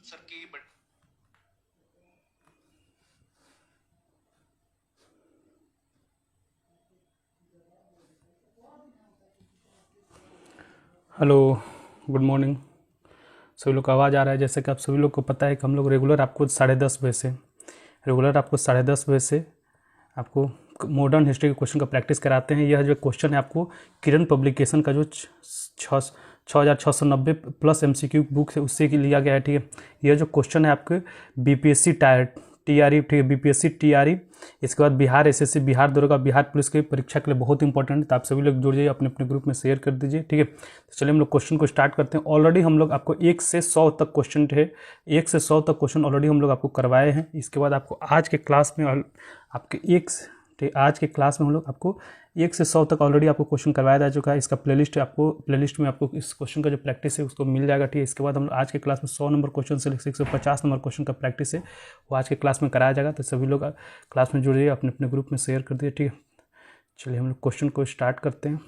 Sir की hello, good morning. सभी लोग को आवाज़ आ रहा है? जैसे कि आप सभी लोग को पता है कि हम लोग रेगुलर आपको 10:30 बजे से आपको मॉडर्न हिस्ट्री के क्वेश्चन का प्रैक्टिस कराते हैं। यह जो क्वेश्चन है आपको किरण पब्लिकेशन का जो 6,690 प्लस MCQ बुक है उससे लिया गया है, ठीक है। यह जो क्वेश्चन है आपके BPSC TRE, ठीक है, BPSC TRE, इसके बाद बिहार SSC, बिहार दरोगा, बिहार पुलिस की परीक्षा के लिए बहुत इंपॉर्टेंट है। तो आप सभी लोग जुड़ जाइए, अपने अपने ग्रुप में शेयर कर दीजिए, ठीक है। तो चलिए हम लोग क्वेश्चन को स्टार्ट करते हैं। ऑलरेडी हम लोग आपको 1 से 100 तक क्वेश्चन थे, 1 से 100 तक क्वेश्चन ऑलरेडी हम लोग आपको करवाए हैं। इसके बाद आपको आज के क्लास में आज के क्लास में हम लोग आपको 1 से 100 तक ऑलरेडी आपको क्वेश्चन करवाया जा चुका है। इसका प्लेलिस्ट में आपको इस क्वेश्चन का जो प्रैक्टिस है उसको मिल जाएगा, ठीक है। इसके बाद हम आज के क्लास में 100 नंबर क्वेश्चन से 150 नंबर क्वेश्चन का प्रैक्टिस है वो आज के क्लास में कराया जाएगा। तो सभी लोग क्लास में जुड़िए, अपने अपने ग्रुप में शेयर कर दिए, ठीक है। चलिए हम लोग क्वेश्चन को स्टार्ट करते हैं।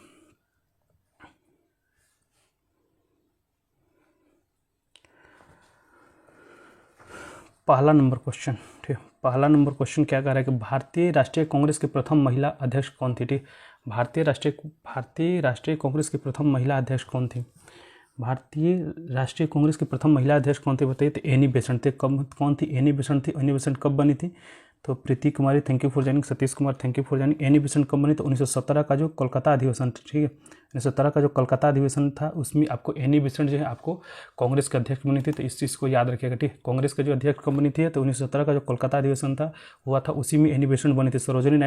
पहला नंबर क्वेश्चन, ठीक है। पहला नंबर क्वेश्चन क्या कह रहा है कि भारतीय राष्ट्रीय कांग्रेस की प्रथम महिला अध्यक्ष कौन थी, ठीक। भारतीय राष्ट्रीय कांग्रेस की प्रथम महिला अध्यक्ष कौन थी? भारतीय राष्ट्रीय कांग्रेस की प्रथम महिला अध्यक्ष कौन थी बताइए? तो एनी बेसेंट थे। कौन थी? एनी बेसेंट थी। एनी बेसेंट कब बनी थी? तो Preeti Kumari, thank you for joining. Satish Kumar, thank you for joining. Annie Besant कब बनी? तो 1917 का जो कोलकाता अधिवेशन, ठीक है, 1917 का जो कोलकाता अधिवेशन था उसमें आपको एनी बेसेंट जो है आपको कांग्रेस के अध्यक्ष बनी थी। तो इस चीज़ को याद रखिएगा, ठीक है। कांग्रेस के जो अध्यक्ष कब बनी थी तो 1917 का जो कोलकाता अधिवेशन था हुआ था, उसी में एनी बेसेंट बनी थी। सरोजिनी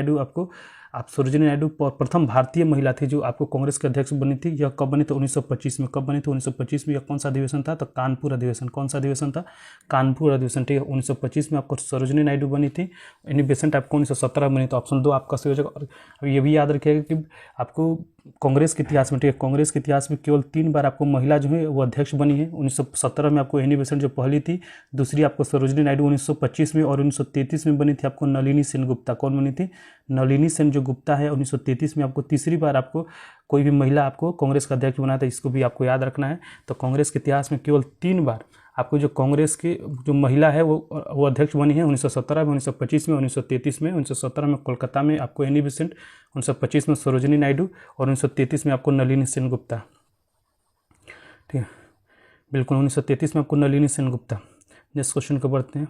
नायडू प्रथम भारतीय महिला थी जो आपको कांग्रेस के अध्यक्ष बनी थी। यह कब बनी? तो 1925 में। कब बनी? तो 1925 में। यह कौन सा अधिवेशन था? तो कानपुर अधिवेशन। कौन सा अधिवेशन था? कानपुर अधिवेशन, ठीक है। 1925 में आपको सरोजिनी नायडू बनी थी। एनी बेसेंट आपको 1917 में बनी। तो ऑप्शन 2 आपका सही हो जाएगा। और ये भी याद रखिएगा कि आपको कांग्रेस के इतिहास में, ठीक है, कांग्रेस के इतिहास में केवल 3 बार आपको महिला जो है वो अध्यक्ष बनी है। 1917 में आपको एनी बेसेंट जो पहली थी, दूसरी आपको सरोजिनी नायडू 1925 में, और 1933 में बनी थी आपको नलिनी सेनगुप्ता। कौन बनी थी? नलिनी सेन जो गुप्ता है 1933 में आपको तीसरी बार आपको कोई भी महिला आपको कांग्रेस का अध्यक्ष बनाया था। इसको भी आपको याद रखना है। तो कांग्रेस के इतिहास में केवल 3 बार आपको जो कांग्रेस की जो महिला है वो अध्यक्ष बनी है। 1917 में, 1925 में, 1933 में। 1917 में कोलकाता में आपको एनी बेसेंट, 1925 में सरोजिनी नायडू, और 1933 में आपको नलिनी सेनगुप्ता, ठीक है, बिल्कुल 1933 में आपको नलिनी सेनगुप्ता। नेक्स्ट क्वेश्चन को बढ़ते हैं।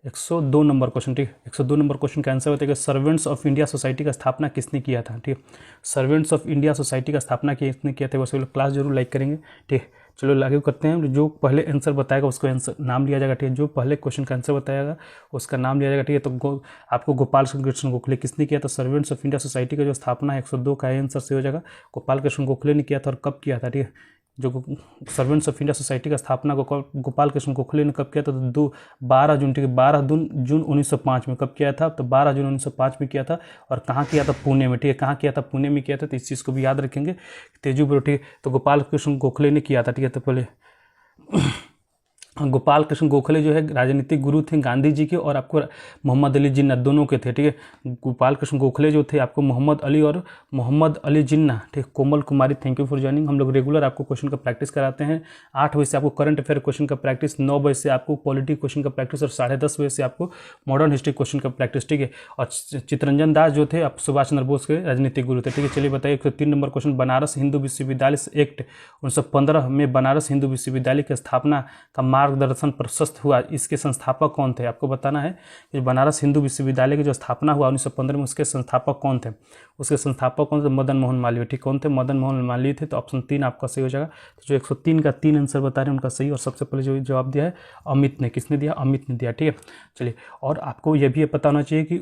102 नंबर क्वेश्चन, ठीक है। 102 नंबर क्वेश्चन का आंसर बताइएगा। सर्वेंट्स ऑफ इंडिया सोसाइटी का स्थापना किसने किया था, ठीक है। सर्वेंट्स ऑफ इंडिया सोसाइटी का स्थापना किसने किया था? वो सभी लोग क्लास जरूर लाइक करेंगे, ठीक है। चलो लागू करते हैं। जो पहले आंसर बताएगा उसको आंसर नाम लिया जाएगा, ठीक है। जो पहले क्वेश्चन का आंसर बताएगा उसका नाम लिया जाएगा, ठीक है। तो आपको गोपाल कृष्ण गोखले किसने किया था? सर्वेंट्स ऑफ इंडिया सोसाइटी का जो स्थापना है 102 का आंसर से हो जाएगा। गोपाल कृष्ण गोखले ने किया था। और कब किया था, ठीक है। जो सर्वेंट्स ऑफ इंडिया सोसाइटी का स्थापना गोपाल कृष्ण गोखले ने कब किया था? तो 12 जून, ठीक है, 12 जून 1905 में। कब किया था? तो 12 जून 1905 में किया था। और कहाँ किया था? पुणे में, ठीक है। कहाँ किया था? पुणे में किया था। तो इस चीज़ को भी याद रखेंगे। तेजू ब्रो, ठीक है। तो गोपाल कृष्ण गोखले ने किया था, ठीक है। तो पहले गोपाल कृष्ण गोखले जो है राजनीतिक गुरु थे गांधी जी के, और आपको मोहम्मद अली जिन्ना दोनों के थे, ठीक है। गोपाल कृष्ण गोखले जो थे आपको मोहम्मद अली और मोहम्मद अली जिन्ना, ठीक। कोमल कुमारी, थैंक यू फॉर ज्वाइनिंग। हम लोग रेगुलर आपको क्वेश्चन का प्रैक्टिस कराते हैं। 8 बजे से आपको करंट अफेयर क्वेश्चन का प्रैक्टिस, 9 बजे से आपको पॉलिटी क्वेश्चन का प्रैक्टिस, और 10:30 बजे से आपको मॉडर्न हिस्ट्री क्वेश्चन का प्रैक्टिस, ठीक है। और चितरंजन दास जो थे आप सुभाष चंद्र बोस के राजनीतिक गुरु थे, ठीक है। चलिए बताइए 103 नंबर क्वेश्चन। बनारस हिंदू विश्वविद्यालय एक्ट 1915 में बनारस हिंदू विश्वविद्यालय की स्थापना का मार्गदर्शन प्रशस्त हुआ, इसके संस्थापक कौन थे? आपको बताना है कि बनारस हिंदू विश्वविद्यालय की जो स्थापना हुआ 1915 में, उसके संस्थापक कौन थे? उसके संस्थापक कौन थे? मदन मोहन मालवीय, ठीक। कौन थे? मदन मोहन मालवीय थे। तो ऑप्शन 3 आपका सही हो जाएगा। तो जो 103 का 3 आंसर बता रहे हैं उनका सही, और सबसे पहले जो जवाब दिया है अमित ने। किसने दिया? अमित ने दिया, ठीक है। चलिए, और आपको यह भी पता होना चाहिए कि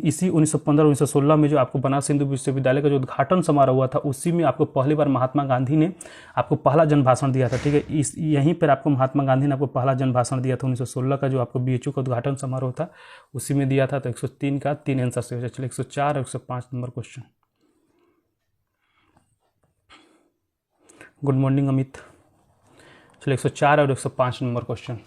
इसी 1915 1916 में जो आपको बनारस हिंदू विश्वविद्यालय का जो उद्घाटन समारोह हुआ था, उसी में आपको पहली बार महात्मा गांधी ने आपको पहला जन भाषण दिया था, ठीक है। यहीं पर आपको महात्मा गांधी ने आपको पहला जन भाषण दिया था। 1916 का जो आपको BHU का उद्घाटन समारोह था उसी में दिया था। तो 103 का 3 आंसर से हो जाए। चलिए 104 और 105 number question. Good morning Amit. चलिए 104 और 105 नंबर क्वेश्चन।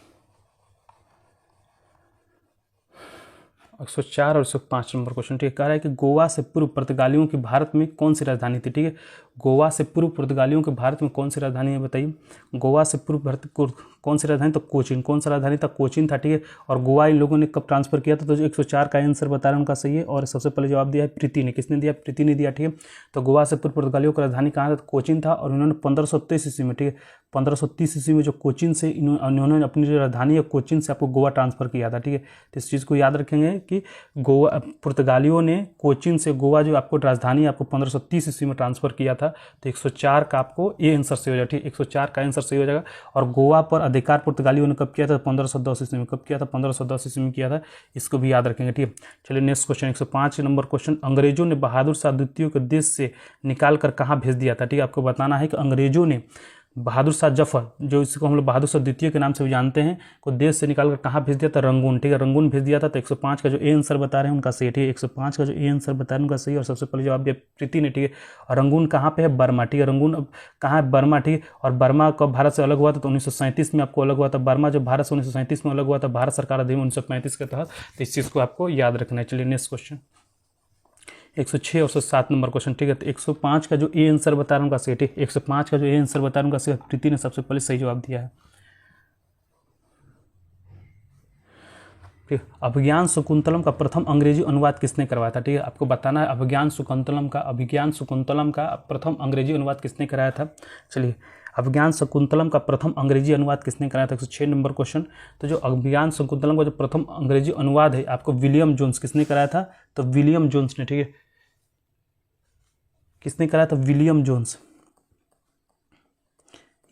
104 और 105 नंबर क्वेश्चन, ठीक है। कह रहा है कि गोवा से पूर्व पुर्तगालियों की भारत में कौन सी राजधानी थी, ठीक है। गोवा से पूर्व पुर्तगालियों के भारत में कौन सी राजधानी है बताइए। गोवा से पूर्व कौन सी राजधानी? तो कोचीन। कौन सा राजधानी था? कोचीन था, ठीक है। और गोवा इन लोगों ने कब ट्रांसफर किया था? तो जो 104 का आंसर बता रहे हैं उनका सही है। और सबसे पहले जवाब दिया है प्रीति ने। किसने दिया? प्रीति ने दिया, ठीक है। तो गोवा से पूर्व पुर्तगालियों की राजधानी कहाँ था? कोचीन था। और उन्होंने 1530 ईस्वी में, ठीक है, 1530 ईस्वी में जो कोचीन से इन्होंने अपनी जो राजधानी है कोचीन से आपको गोवा ट्रांसफर किया था, ठीक है। तो इस चीज़ को याद रखेंगे कि गोवा पुर्तगालियों ने कोचीन से गोवा जो आपको राजधानी आपको 1530 ईस्वी में ट्रांसफर किया था। तो 104 का आपको ये आंसर सही हो जाएगा, ठीक है। 104 का आंसर सही हो जाएगा। और गोवा पर अधिकार पुर्तगालियों ने कब किया था? 1510 ईस्वी में। कब किया था? 1510 ईस्वी में किया था। इसको भी याद रखेंगे, ठीक है। चलिए नेक्स्ट क्वेश्चन 105 नंबर क्वेश्चन। अंग्रेजों ने बहादुर शाह द्वितीय को देश से निकाल कर कहाँ भेज दिया था? ठीक है, आपको बताना है कि अंग्रेजों ने बहादुर शाह जफर, जो इसको हम लोग बहादुर शाह द्वितीय के नाम से भी जानते हैं, को देश से निकालकर कहाँ भेज दिया था? रंगून, ठीक है, रंगून भेज दिया था। तो 105 का जो ए आंसर बता रहे हैं उनका सही, ठीक है। 105 का जो ए आंसर बता रहे हैं उनका सही। और सबसे पहले जवाब दिया प्रीति ने, ठीक है। और रंगून कहाँ पे है? बर्मा, ठीक है। रंगून अब कहाँ है? बर्मा, ठीक है। और बर्मा कब भारत से अलग हुआ था? तो 1937 में आपको अलग हुआ था। बर्मा जब भारत से 1937 में अलग हुआ था भारत सरकार अधिनियम 1935 के तहत। तो इस चीज़ को आपको याद रखना है। चलिए नेक्स्ट क्वेश्चन 106 और 107 नंबर क्वेश्चन, ठीक है। तो 105 का जो ए आंसर बता रहा हूँ उनका सही, ठीक है। 105 का जो ए आंसर बता रहा हूँ उनका सही। प्रीति ने सबसे पहले सही जवाब दिया है, ठीक है। अभिज्ञान शकुंतलम का प्रथम अंग्रेजी अनुवाद किसने करवाया था? ठीक है, आपको बताना है अभिज्ञान शकुंतलम का प्रथम अंग्रेजी अनुवाद किसने कराया था। चलिए, अभिज्ञान शकुंतलम का प्रथम अंग्रेजी अनुवाद किसने कराया था? 106 नंबर क्वेश्चन। तो जो अभिज्ञान शकुंतलम का जो प्रथम अंग्रेजी अनुवाद है आपको विलियम जोन्स किसने कराया था? तो विलियम जोन्स ने, ठीक है। किसने कराया था? William Jones.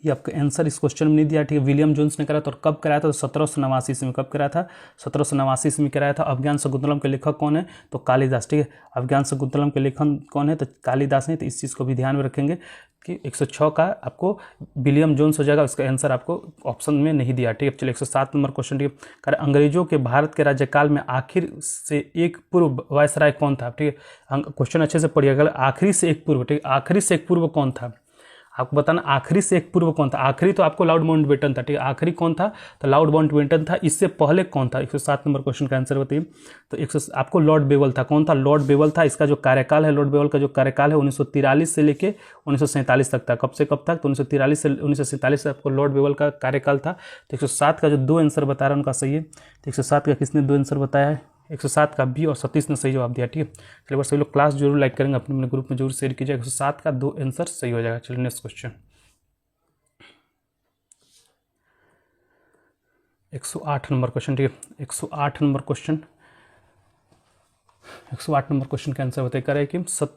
ये आपका आंसर इस क्वेश्चन में नहीं दिया, ठीक है। विलियम जोन्स ने कराया था। और कब कराया था? तो 1789 ईस्वी में। कब कराया था? 1789 ईस्वी में कराया था। अभिज्ञान शकुंतलम के लेखक कौन है? तो कालिदास, ठीक है। अभिज्ञान शकुंतलम के लेखक कौन है? तो कालिदास है। तो इस चीज़ को भी ध्यान में रखेंगे कि 106 का आपको विलियम जोन्स हो जाएगा। इसका आंसर आपको ऑप्शन में नहीं दिया, ठीक है। चलिए 107 नंबर क्वेश्चन, ठीक है। अंग्रेजों के भारत के राज्यकाल में आखिर से एक पूर्व वायसराय कौन था? ठीक है, क्वेश्चन अच्छे से पढ़िएगा। आखिरी से एक पूर्व, ठीक है, आखिरी से एक पूर्व कौन था? आपको बताना आखिरी से एक पूर्व कौन था। आखिरी तो आपको लॉर्ड माउंटबेटन था, ठीक है। आखिरी कौन था? तो लॉर्ड माउंटबेटन था। इससे पहले कौन था? 107 नंबर क्वेश्चन का आंसर बताइए। तो आपको लॉर्ड बेवल था। कौन था? लॉर्ड बेवल था। इसका जो कार्यकाल है, लॉर्ड बेवल का जो कार्यकाल है 1943 से लेके 1947 तक था। कब से कब तक? तो 1943 से 1947 से आपको लॉर्ड बेवल का कार्यकाल था। तो 107 का जो दो आंसर बता रहा है उनका सही है। तो 107 का किसने दो आंसर बताया है? 107 का बी और सतीश ने सही जवाब दिया, ठीक है। चलिए बस सभी लोग क्लास जरूर लाइक करेंगे, अपने ग्रुप में जरूर शेयर कीजिए। 107 का दो आंसर सही हो जाएगा। चलिए नेक्स्ट क्वेश्चन 108 नंबर क्वेश्चन, ठीक है। 108 नंबर क्वेश्चन, 108 नंबर क्वेश्चन का आंसर बताइए। कह रहे हैं कि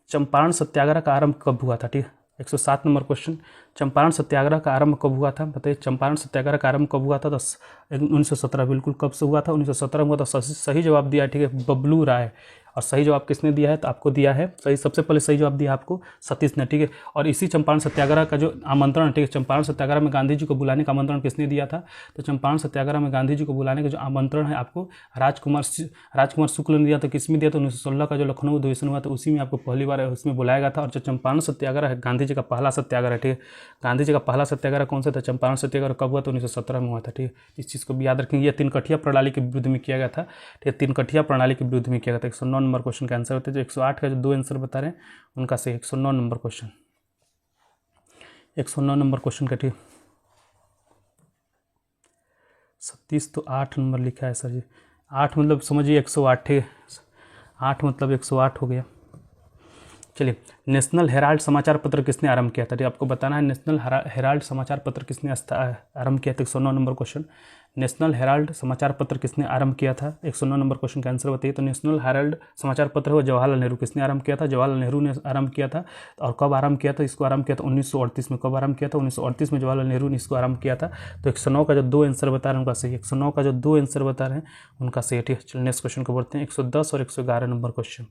चंपारण सत्याग्रह का आरंभ कब हुआ था? ठीक है, 107 नंबर क्वेश्चन, चंपारण सत्याग्रह का आरंभ कब हुआ था? बताइए, चंपारण सत्याग्रह का आरंभ कब हुआ था? 1917। बिल्कुल कब से हुआ था? 1917 हुआ था। सही जवाब दिया है, ठीक है, बबलू राय। और सही जवाब किसने दिया है? तो आपको दिया है सही, सबसे पहले सही जवाब दिया आपको सतीश ने, ठीक है। और इसी चंपारण सत्याग्रह का जो आमंत्रण, ठीक है, चंपारण सत्याग्रह में गांधी जी को बुलाने का आमंत्रण किसने दिया था? तो चंपारण सत्याग्रह में गांधी जी को बुलाने का जो आमंत्रण है आपको राजकुमार शुक्ल ने दिया था। किसमें दिया था? 1916 का जो लखनऊ अधिवेशन हुआ था उसी में आपको पहली बार उसमें बुलाया गया था। और जो चंपारण सत्याग्रह है गांधी जी का पहला सत्याग्रह, ठीक है, गांधी जी का पहला सत्याग्रह कौन सा था? चंपारण सत्याग्रह कब हुआ था? 1917 में हुआ था, ठीक है। इस चीज़ को भी याद रखेंगे। यह तीन-कठिया प्रणाली के विरुद्ध में किया गया था, ठीक है, तीन-कठिया प्रणाली के विरुद्ध में किया गया था। 109 नंबर क्वेश्चन का आंसर होता है। जो 108 का जो दो आंसर बता रहे हैं उनका सही 109 नंबर क्वेश्चन, 109 नंबर क्वेश्चन का, ठीक। 37 तो 8 नंबर लिखा है सर जी। 8 मतलब समझिए 108, ठीक है, 8 मतलब 108 हो गया। चलिए, नेशनल हेराल्ड समाचार पत्र किसने आरंभ किया था? आपको बताना है नेशनल हेराल्ड समाचार पत्र किसने आरंभ किया था। 109 नंबर क्वेश्चन, नेशनल हेराल्ड समाचार पत्र किसने आरंभ किया था? 109 नंबर क्वेश्चन का आंसर बताइए। तो नेशनल हेराल्ड समाचार पत्र हुआ जवाहरलाल नेहरू। किसने आरंभ किया था? जवाहरलाल नेहरू ने आरंभ किया था। और कब आरंभ किया था? इसको आरंभ किया था 1938 में। कब आरंभ किया था? 1938 में जवाहरलाल नेहरू ने इसको आरंभ किया था। तो 109 का जो दो आंसर बता रहे हैं उनका सही, 109 का जो दो आंसर बता रहे हैं उनका सही, ठीक है। चलिए नेक्स्ट क्वेश्चन को बढ़ते हैं। 110 और 111 नंबर क्वेश्चन,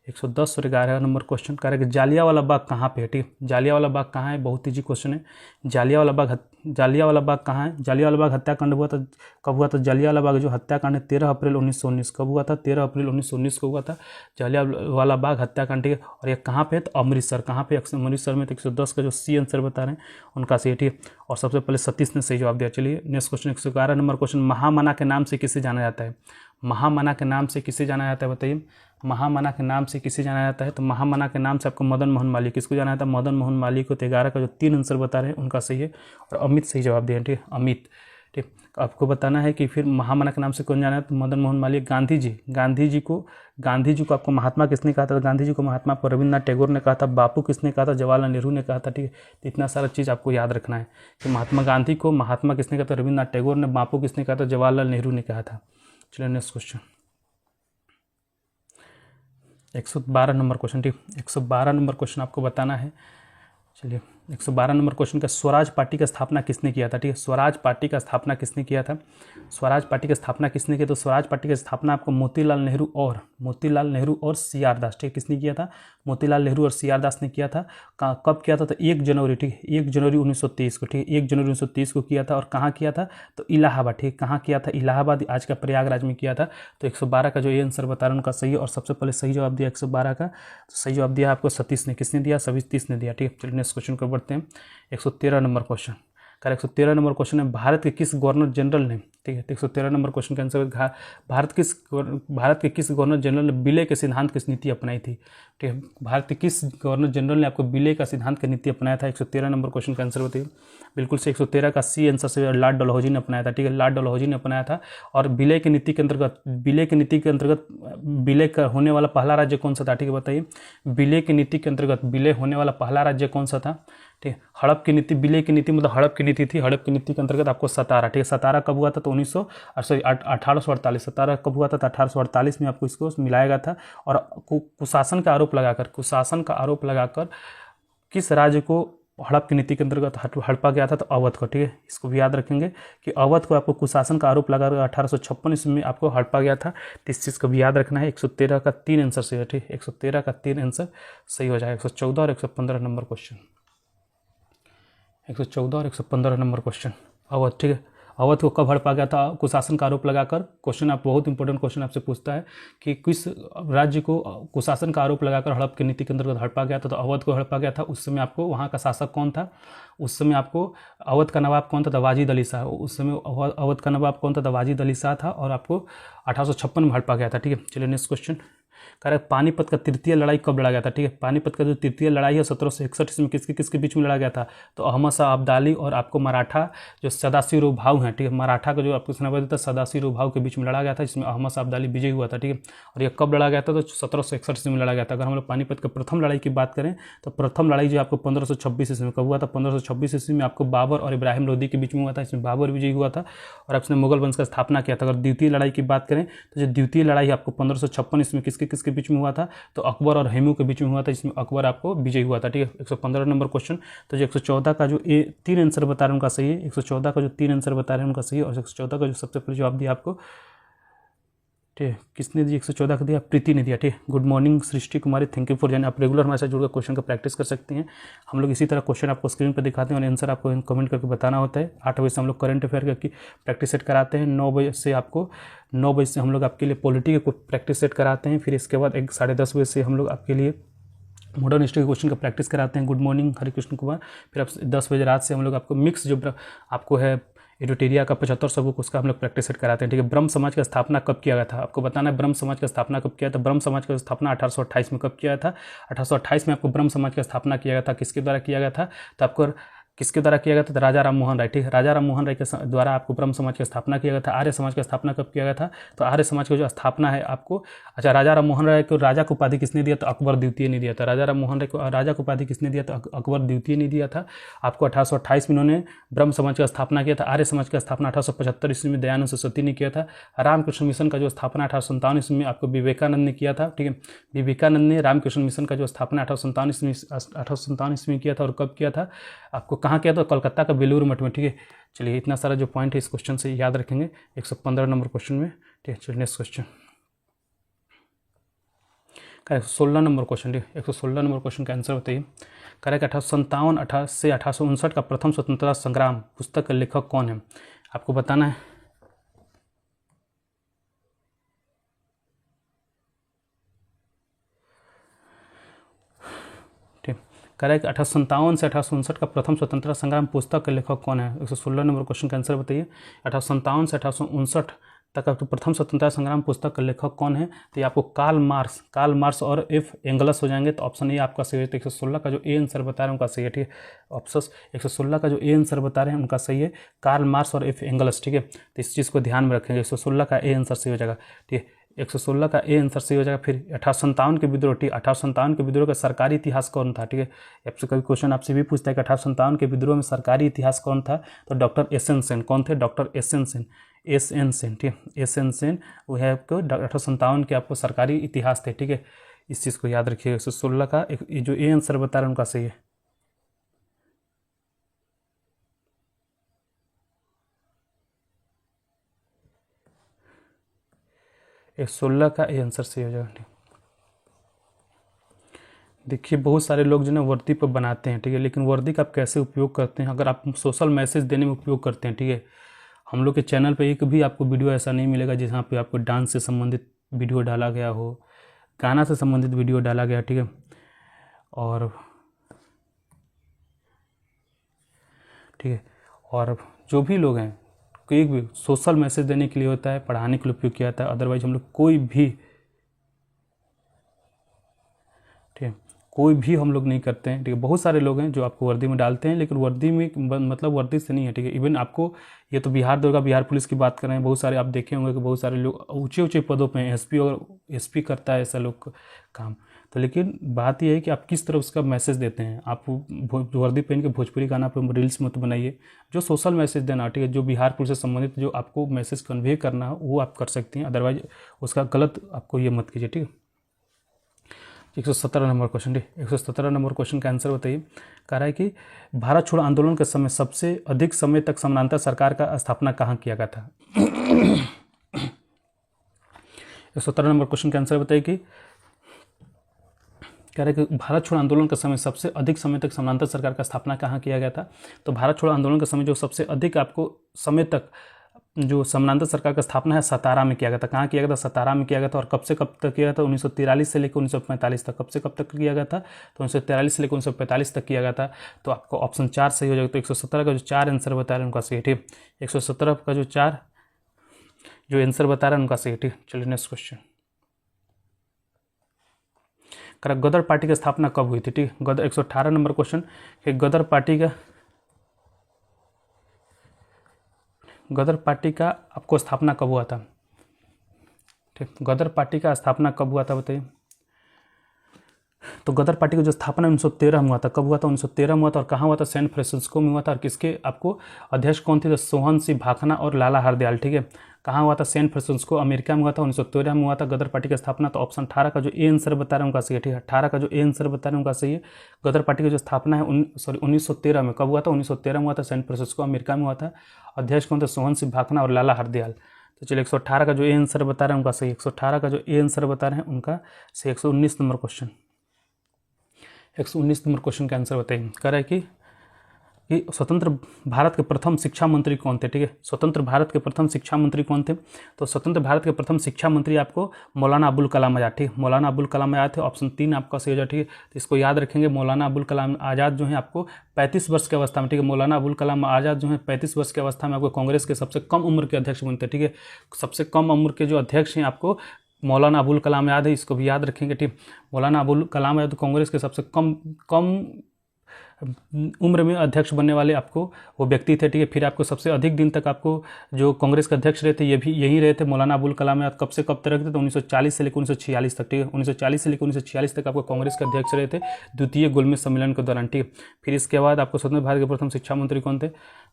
110 और 11 नंबर क्वेश्चन कह रहा है कि जालियांवाला बाग कहाँ पे है? ठीक है, जालियांवाला बाग कहाँ है? बहुत ईजी क्वेश्चन है। जालियांवाला बाग कहाँ है? जालियांवाला बाग हत्याकांड हुआ था, कब हुआ था? जालियांवाला बाग जो हत्याकांड है 13 अप्रैल 1919। कब हुआ था? 13 अप्रैल 1919 को हुआ था जालियांवाला बाग हत्याकांड, ठीक है। और ये कहाँ पे है? तो अमृतसर। कहाँ पे? अमृतसर में। तो 110 का जो सी आंसर बता रहे हैं उनका सही, ठीक है। और सबसे पहले सतीश ने सही जवाब दिया। चलिए नेक्स्ट क्वेश्चन 111 नंबर क्वेश्चन, महामना के नाम से किसे जाना जाता है? महामना के नाम से किसे जाना जाता है बताइए? महामना के नाम से किसे जाना जाता है? तो महामना के नाम से आपको मदन मोहन मालवीय, किसको जाना जाता है? मदन मोहन मालवीय को। 11 का जो 3 आंसर बता रहे हैं उनका सही है, और अमित सही जवाब दिया, ठीक है, अमित। ठीक, आपको बताना है कि फिर महामना के नाम से कौन जाना है? तो मदन मोहन मालवीय। गांधी जी को आपको महात्मा किसने कहा था? गांधी जी को महात्मा आपको रविन्द्रनाथ टैगोर ने कहा था। बापू किसने कहा था? जवाहरलाल नेहरू ने कहा था, ठीक है। तो इतना सारा चीज़ आपको याद रखना है कि महात्मा गांधी को महात्मा किसने कहा था? रविन्द्रनाथ टैगोर ने। बापू किसने कहा था? जवाहरलाल नेहरू ने कहा था। चलिए नेक्स्ट क्वेश्चन, 112 नंबर क्वेश्चन, ठीक, 112 नंबर क्वेश्चन आपको बताना है। चलिए 112 नंबर क्वेश्चन का, स्वराज पार्टी का स्थापना किसने किया था? ठीक है, स्वराज पार्टी का स्थापना किसने किया था? स्वराज पार्टी की स्थापना किसने की? तो स्वराज पार्टी की स्थापना आपको मोतीलाल नेहरू और सी आर दास, ठीक, किसने किया था? मोतीलाल नेहरू और सी आर दास ने किया था। कब किया था? तो 1 जनवरी, ठीक है, 1 जनवरी 1923 को, ठीक है, 1 जनवरी 1923 को किया था। और कहाँ किया था? तो इलाहाबाद, ठीक, कहाँ किया था? इलाहाबाद, आज का प्रयागराज में किया था। तो 112 का जो ये आंसर बता रहा हूँ उनका सही है। और सबसे पहले सही जवाब दिया 112 का, तो सही जवाब दिया आपको सतीश ने। किसने दिया? सतीश ने दिया, ठीक है। चलिए नेक्स्ट क्वेश्चन को बढ़ते हैं। 113 नंबर क्वेश्चन, 113 नंबर क्वेश्चन है, भारत के किस गवर्नर जनरल ने, ठीक है, 113 नंबर क्वेश्चन का आंसर, भारत के किस गवर्नर जनरल ने विलय के सिद्धांत की नीति अपनाई थी? ठीक है, भारत के किस गवर्नर जनरल ने आपको विलय का सिद्धांत की नीति अपनाया था? 113 नंबर क्वेश्चन का आंसर बताइए। बिल्कुल से 113 का सी आंसर से लॉर्ड डलहौजी ने अपनाया था, ठीक है, लॉर्ड डलहौजी ने अपनाया था। और विलय की नीति के अंतर्गत विलय होने वाला पहला राज्य कौन सा था? ठीक है, बताइए, विलय की नीति के अंतर्गत विलय होने वाला पहला राज्य कौन सा था? ठीक है, हड़प की नीति, विलय की नीति मतलब हड़प की नीति थी। हड़प की नीति के अंतर्गत आपको सतारा, ठीक है, सतारा कब हुआ था? तो 1848, सतारा कब हुआ था? तो 1848 में आपको इसको मिलाया गया था। और कुशासन का आरोप लगाकर किस राज्य को हड़प की नीति के अंतर्गत हड़पा गया था? तो अवध को, ठीक है, इसको भी याद रखेंगे कि अवध को आपको कुशासन का आरोप लगाकर 1856 ईस्वी में आपको हड़पा गया था। तो इस चीज़ को भी याद रखना है। 113 का 3 आंसर सही है, ठीक है, 113 का 3 आंसर सही हो जाएगा। 114 और 115 नंबर क्वेश्चन, 114 और 115 नंबर क्वेश्चन, अवध, ठीक है, अवध को कब हड़पा गया था? कुशासन का आरोप लगाकर। क्वेश्चन आप बहुत इंपॉर्टेंट क्वेश्चन आपसे पूछता है कि किस राज्य को कुशासन का आरोप लगाकर हड़प की नीति के अंतर्गत हड़पा गया था? तो अवध को हड़पा गया था। उस समय आपको वहाँ का शासक कौन था? उस समय आपको अवध का नवाब कौन था? वाजिद अली शाह। उस समय अवध का नवाब कौन था? वाजिद अली शाह था। और आपको 1856 में हड़पा गया था, ठीक है। चलिए नेक्स्ट क्वेश्चन, पानीपत का तृतीय लड़ाई कब लड़ा गया था? ठीक है, पानीपत का जो तृतीय लड़ाई है 1761 ईस्वी में किसके बीच में लड़ा गया था? तो अहमद शाह अब्दाली और आपको मराठा जो सदाशिव भाव हैं, ठीक है, मराठा का जो आपको सेनापति था सदाशिव भाव के बीच में लड़ा गया था, जिसमें अहमद शाह अब्दाली विजयी हुआ था, ठीक है। और ये कब लड़ा गया था? तो 1761 ईस्वी में लड़ा गया था। अगर हम लोग पानीपत की प्रथम लड़ाई की बात करें तो प्रथम लड़ाई जो आपको 1526 ईस्वी में कब हुआ था? 1526 ईस्वी में आपको बाबर और इब्राहिम लोदी के बीच में हुआ था। इसमें बाबर विजयी हुआ था और आपने मुगल वंश का स्थापना किया था। अगर द्वितीय लड़ाई की बात करें तो जो द्वितीय लड़ाई आपको 1556 ईस्वी में किसके बीच में हुआ था? तो अकबर और हेमू के बीच में हुआ था, इसमें अकबर आपको विजयी हुआ था, ठीक है। 115 नंबर क्वेश्चन, तो जो 114 का जो 3 आंसर बता रहे हैं उनका सही है। 114 का जो 3 आंसर बता रहे हैं उनका सही है। और 114 का जो सबसे पहले जवाब दिया आपको, ठीक है, किसने दिया? 114 का दिया प्रीति ने दिया, ठीक है। Good morning Srishti Kumari, thank you for joining. आप रेगुलर हमारे साथ जुड़कर क्वेश्चन का प्रैक्टिस कर सकते हैं। हम लोग इसी तरह क्वेश्चन आपको स्क्रीन पर दिखाते हैं और आंसर आपको कमेंट करके बताना होता है। 8 बजे से हम लोग करंट अफेयर की प्रैक्टिस सेट कराते हैं। 9 बजे से हम लोग आपके लिए पॉलिटी की प्रैक्टिस सेट कराते हैं। फिर इसके बाद 10:30 बजे से हम लोग आपके लिए मॉडर्न हिस्ट्री के क्वेश्चन का प्रैक्टिस कराते हैं। Good morning Harikrishna Kumar. फिर आप 10 बजे रात से हम लोग आपको मिक्स जो आपको है एडोटेरिया का 75 सबक, उसका हम लोग प्रैक्टिस सेट कराते हैं, ठीक है। ब्रह्म समाज का स्थापना कब किया गया था? आपको बताना है ब्रह्म समाज का स्थापना कब किया था। ब्रह्म समाज का स्थापना 1828 में कब किया था? 1828 में आपको ब्रह्म समाज का स्थापना किया गया था। किसके द्वारा किया गया था? तो आपको किसके द्वारा किया गया था? तो राजा राम मोहन राय, ठीक है, राजा राम मोहन राय के द्वारा आपको ब्रह्म समाज की स्थापना किया गया था। आर्य समाज का स्थापना कब किया गया था? तो आर्य समाज की जो स्थापना है आपको, अच्छा, राजा राम मोहन राय को राजा को उपाधि किसने दिया? तो अकबर द्वितीय ने दिया था। राजा राम मोहन राय को राजा को उपाधि किसने दिया? तो अकबर द्वितीय ने दिया था। आपको 1828 में इन्होंने ब्रह्म समाज का स्थापना किया था। आर्य समाज का स्थापना 1875 ईस्वी में दयानंद सरस्वती ने किया था। रामकृष्ण मिशन का जो स्थापना 1857 ईस्वी में आपको विवेकानंद ने किया था, ठीक है। विवेकानंद ने रामकृष्ण मिशन का जो स्थापना 1857 ईस्वी में किया था। और कब किया था? आपको कहाँ किया था? कोलकाता का बेलूर मठ में, ठीक है। चलिए इतना सारा जो पॉइंट है इस क्वेश्चन से याद रखेंगे 115 नंबर क्वेश्चन में, ठीक है। चलिए नेक्स्ट क्वेश्चन, 116 नंबर क्वेश्चन, ठीक है। 116 नंबर क्वेश्चन का आंसर बताइए। करेक्ट, 1857 से 1859 का प्रथम स्वतंत्रता संग्राम पुस्तक का लेखक कौन है? आपको बताना है। करेक्ट, 1857 से 1859 का प्रथम स्वतंत्रता संग्राम पुस्तक के लेखक कौन है? 116 नंबर क्वेश्चन का आंसर बताइए। 1857 से 1859 तक आपको प्रथम स्वतंत्रता संग्राम पुस्तक का लेखक कौन है? तो ये आपको कार्ल मार्क्स और एफ एंगल्स हो जाएंगे। तो ऑप्शन ए आपका सही है। तो 116 का जो ए आंसर बता रहे हैं उनका सही है, ठीक है। ऑप्शन 116 का जो ए आंसर बता रहे हैं उनका सही है, कार्ल मार्क्स और एफ एंगल्स, ठीक है। तो इस चीज़ को ध्यान में रखेंगे, 116 का ए आंसर सही हो जाएगा, ठीक है। 116 का ए आंसर सही हो जाएगा। फिर 1857 के विद्रोह, ठीक है। 1857 के विद्रोह का सरकारी इतिहास कौन था, ठीक है। आपसे कभी क्वेश्चन आपसे भी पूछता है कि 1857 के विद्रोह में सरकारी इतिहास कौन था? तो डॉक्टर एस एन सेन। कौन थे? डॉक्टर एस एन सेन, ठीक है। एस एन सेन वो है आपको 1857 के आपको सरकारी इतिहास थे, ठीक है। इस चीज़ को याद रखिएगा। 116 का जो ए आंसर बता रहे हैं उनका सही है। 116 का ए आंसर सही हो जाएगा। देखिए बहुत सारे लोग जो है वर्दी पर बनाते हैं, ठीक है, लेकिन वर्दी का आप कैसे उपयोग करते हैं? अगर आप सोशल मैसेज देने में उपयोग करते हैं, ठीक है, हम लोग के चैनल पे एक भी आपको वीडियो ऐसा नहीं मिलेगा जहाँ पे आपको डांस से संबंधित वीडियो डाला गया हो, गाना से संबंधित वीडियो डाला गया, ठीक है। और ठीक है, और जो भी लोग हैं कोई भी सोशल मैसेज देने के लिए होता है, पढ़ाने के लिए उपयोग किया जाता है। अदरवाइज हम लोग कोई भी हम लोग नहीं करते हैं, ठीक है। बहुत सारे लोग हैं जो आपको वर्दी में डालते हैं, लेकिन वर्दी में मतलब वर्दी से नहीं है, ठीक है। इवन आपको ये तो बिहार पुलिस की बात कर रहे हैं, बहुत सारे आप देखे होंगे कि बहुत सारे लोग ऊंचे पदों पे हैं, एसपी करता है ऐसा लोग काम। तो लेकिन बात यह है कि आप किस तरह उसका मैसेज देते हैं। आप वर्दी पहन के भोजपुरी गाना पर रील्स मत बनाइए। जो सोशल मैसेज देना, ठीक है, जो बिहार पुलिस से संबंधित जो आपको मैसेज कन्वे करना है वो आप कर सकते हैं, अदरवाइज उसका गलत आपको ये मत कीजिए, ठीक है। 117 नंबर क्वेश्चन, ठीक। 117 नंबर क्वेश्चन का आंसर बताइए। कह रहा है कि भारत छोड़ो आंदोलन के समय सबसे अधिक समय तक समानांतर सरकार का स्थापना कहाँ किया गया था? 117 नंबर क्वेश्चन का आंसर बताइए कि कह रहे हैं कि भारत छोड़ो आंदोलन के समय सबसे अधिक समय तक समानांतर सरकार का स्थापना कहाँ किया गया था? तो भारत छोड़ो आंदोलन के समय जो सबसे अधिक आपको समय तक जो समानांतर सरकार का स्थापना है सतारा में किया गया था। कहाँ किया गया था? सतारा में किया गया था। और कब से कब तक किया गया था? 1943 से लेकर 1945 तक। कब से कब तक किया गया था? तो 1943 से लेकर 1945 तक किया गया था। तो आपको ऑप्शन 4 सही हो जाएगा। तो 117 का जो 4 आंसर बता रहे हैं उनका सही, ठीक। 117 का जो 4 जो आंसर बता रहे हैं उनका सही, ठीक। चलिए नेक्स्ट क्वेश्चन। गदर पार्टी की स्थापना कब हुई थी? ठीक। गदर 118 नंबर क्वेश्चन कि गदर पार्टी का आपको स्थापना कब हुआ था? ठीक, गदर पार्टी का स्थापना कब हुआ था बताइए। तो गदर पार्टी की जो स्थापना 1913 में हुआ था। कब हुआ था? 1913 में हुआ था। और कहाँ हुआ था? सैन फ्रांसिस्को में हुआ था। और किसके आपको अध्यक्ष कौन थे? तो सोहन सिंह भाखना और लाला हरदयाल, ठीक है। कहाँ हुआ था? सैन फ्रांसिस्को अमेरिका में हुआ था। 1913 में हुआ था गदर पार्टी की स्थापना। तो ऑप्शन 18 का जो ए आंसर बता रहे हैं उनका सही है, ठीक है। 18 का जो ए आंसर बता रहे हैं उनका सही है। गदर पार्टी की जो स्थापना है 1913 में। कब हुआ था? 1913 में हुआ था। सैन फ्रांसिस्को अमेरिका में हुआ था। अध्यक्ष कौन थे? सोहन सिंह भाखना और लाला हरदयाल। तो चलिए 118 का जो ए आंसर बता रहे हैं उनका सही। 118 का जो ए आंसर बता रहे हैं उनका सही। 119 नंबर क्वेश्चन, 119 नंबर क्वेश्चन का आंसर बताइए। कह रहा है कि स्वतंत्र भारत के प्रथम शिक्षा मंत्री कौन थे? ठीक है, स्वतंत्र भारत के प्रथम शिक्षा मंत्री कौन थे? तो स्वतंत्र भारत के प्रथम शिक्षा मंत्री आपको मौलाना अबुल कलाम आज़ाद, ठीक। मौलाना अबुल कलाम आज़ाद थे। ऑप्शन 3 आपका सही हो जाए, ठीक है। तो इसको याद रखेंगे। मौलाना अबुल कलाम आज़ाद जो है आपको 35 वर्ष की अवस्था में, ठीक है। मौलाना अबुल कलाम आज़ाद जो है 35 वर्ष की अवस्था में आपको कांग्रेस के सबसे कम उम्र के अध्यक्ष बनते, ठीक है। सबसे कम उम्र के जो अध्यक्ष हैं आपको मौलाना अबुल कलाम आज़ाद है, इसको भी याद रखेंगे, ठीक। मौलाना अबुल कलाम आज़ाद कांग्रेस के सबसे कम उम्र में अध्यक्ष बनने वाले आपको वो व्यक्ति थे, ठीक है। फिर आपको सबसे अधिक दिन तक आपको जो कांग्रेस के अध्यक्ष रहे थे ये भी यही रहे थे मौलाना अबुल कलाम आज़ाद। कब से कब तक थे? तो 1940 से लेकर 1946 तक, ठीक है। 1940 से लेकर 1946 तक आपको कांग्रेस के अध्यक्ष रहे थे द्वितीय गोलमेज सम्मेलन के दौरान, ठीक। फिर इसके बाद आपको स्वतंत्र भारत के प्रथम शिक्षा मंत्री कौन थे?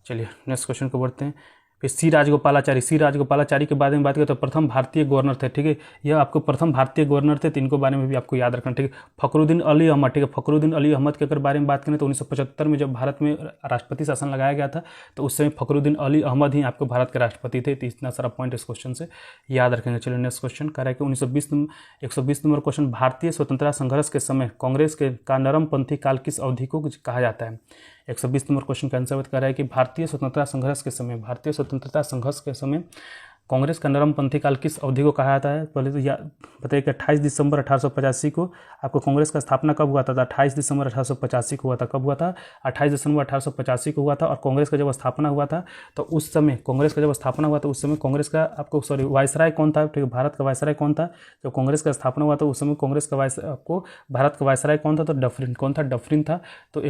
चलिए नेक्स्ट क्वेश्चन को बढ़ते हैं। फिर सी राजगोपालाचारी के बारे में बात करें तो प्रथम भारतीय गवर्नर थे, ठीक है। यह आपको प्रथम भारतीय गवर्नर थे, तो इनको बारे में भी आपको याद रखना, ठीक है। फखरुद्दीन अली अहमद, ठीक है। फखरुद्दीन अली अहमद के अगर बारे में बात करें तो 1975 में जब भारत में राष्ट्रपति शासन लगाया गया था तो उस समय फखरुद्दीन अली अहमद ही आपको भारत के राष्ट्रपति थे। तो इतना सारा पॉइंट इस क्वेश्चन से याद रखेंगे। चलिए नेक्स्ट क्वेश्चन कह रहा है कि 120 नंबर क्वेश्चन, भारतीय स्वतंत्रता संघर्ष के समय कांग्रेस का नरमपंथी काल किस अवधि को कहा जाता है? 120 नंबर क्वेश्चन का आंसर कर रहा है कि भारतीय स्वतंत्रता संघर्ष के समय कांग्रेस का नरमपंथी काल किस अवधि को कहा जाता है? पहले तो बताइए कि 28 दिसंबर 1885 को आपको कांग्रेस का स्थापना कब हुआ था? 28 दिसंबर 1885 को हुआ था। कब हुआ था? 28 दिसंबर 1885 को हुआ था। और कांग्रेस का जब स्थापना हुआ था तो उस समय कांग्रेस का जब स्थापना हुआ था उस समय कांग्रेस का आपको वायसराय कौन था? ठीक है, भारत का वायसराय कौन था? जब कांग्रेस का स्थापना हुआ था उस समय कांग्रेस का आपको भारत का वायसराय कौन था? तो डफरिन। कौन था? डफरिन था। तो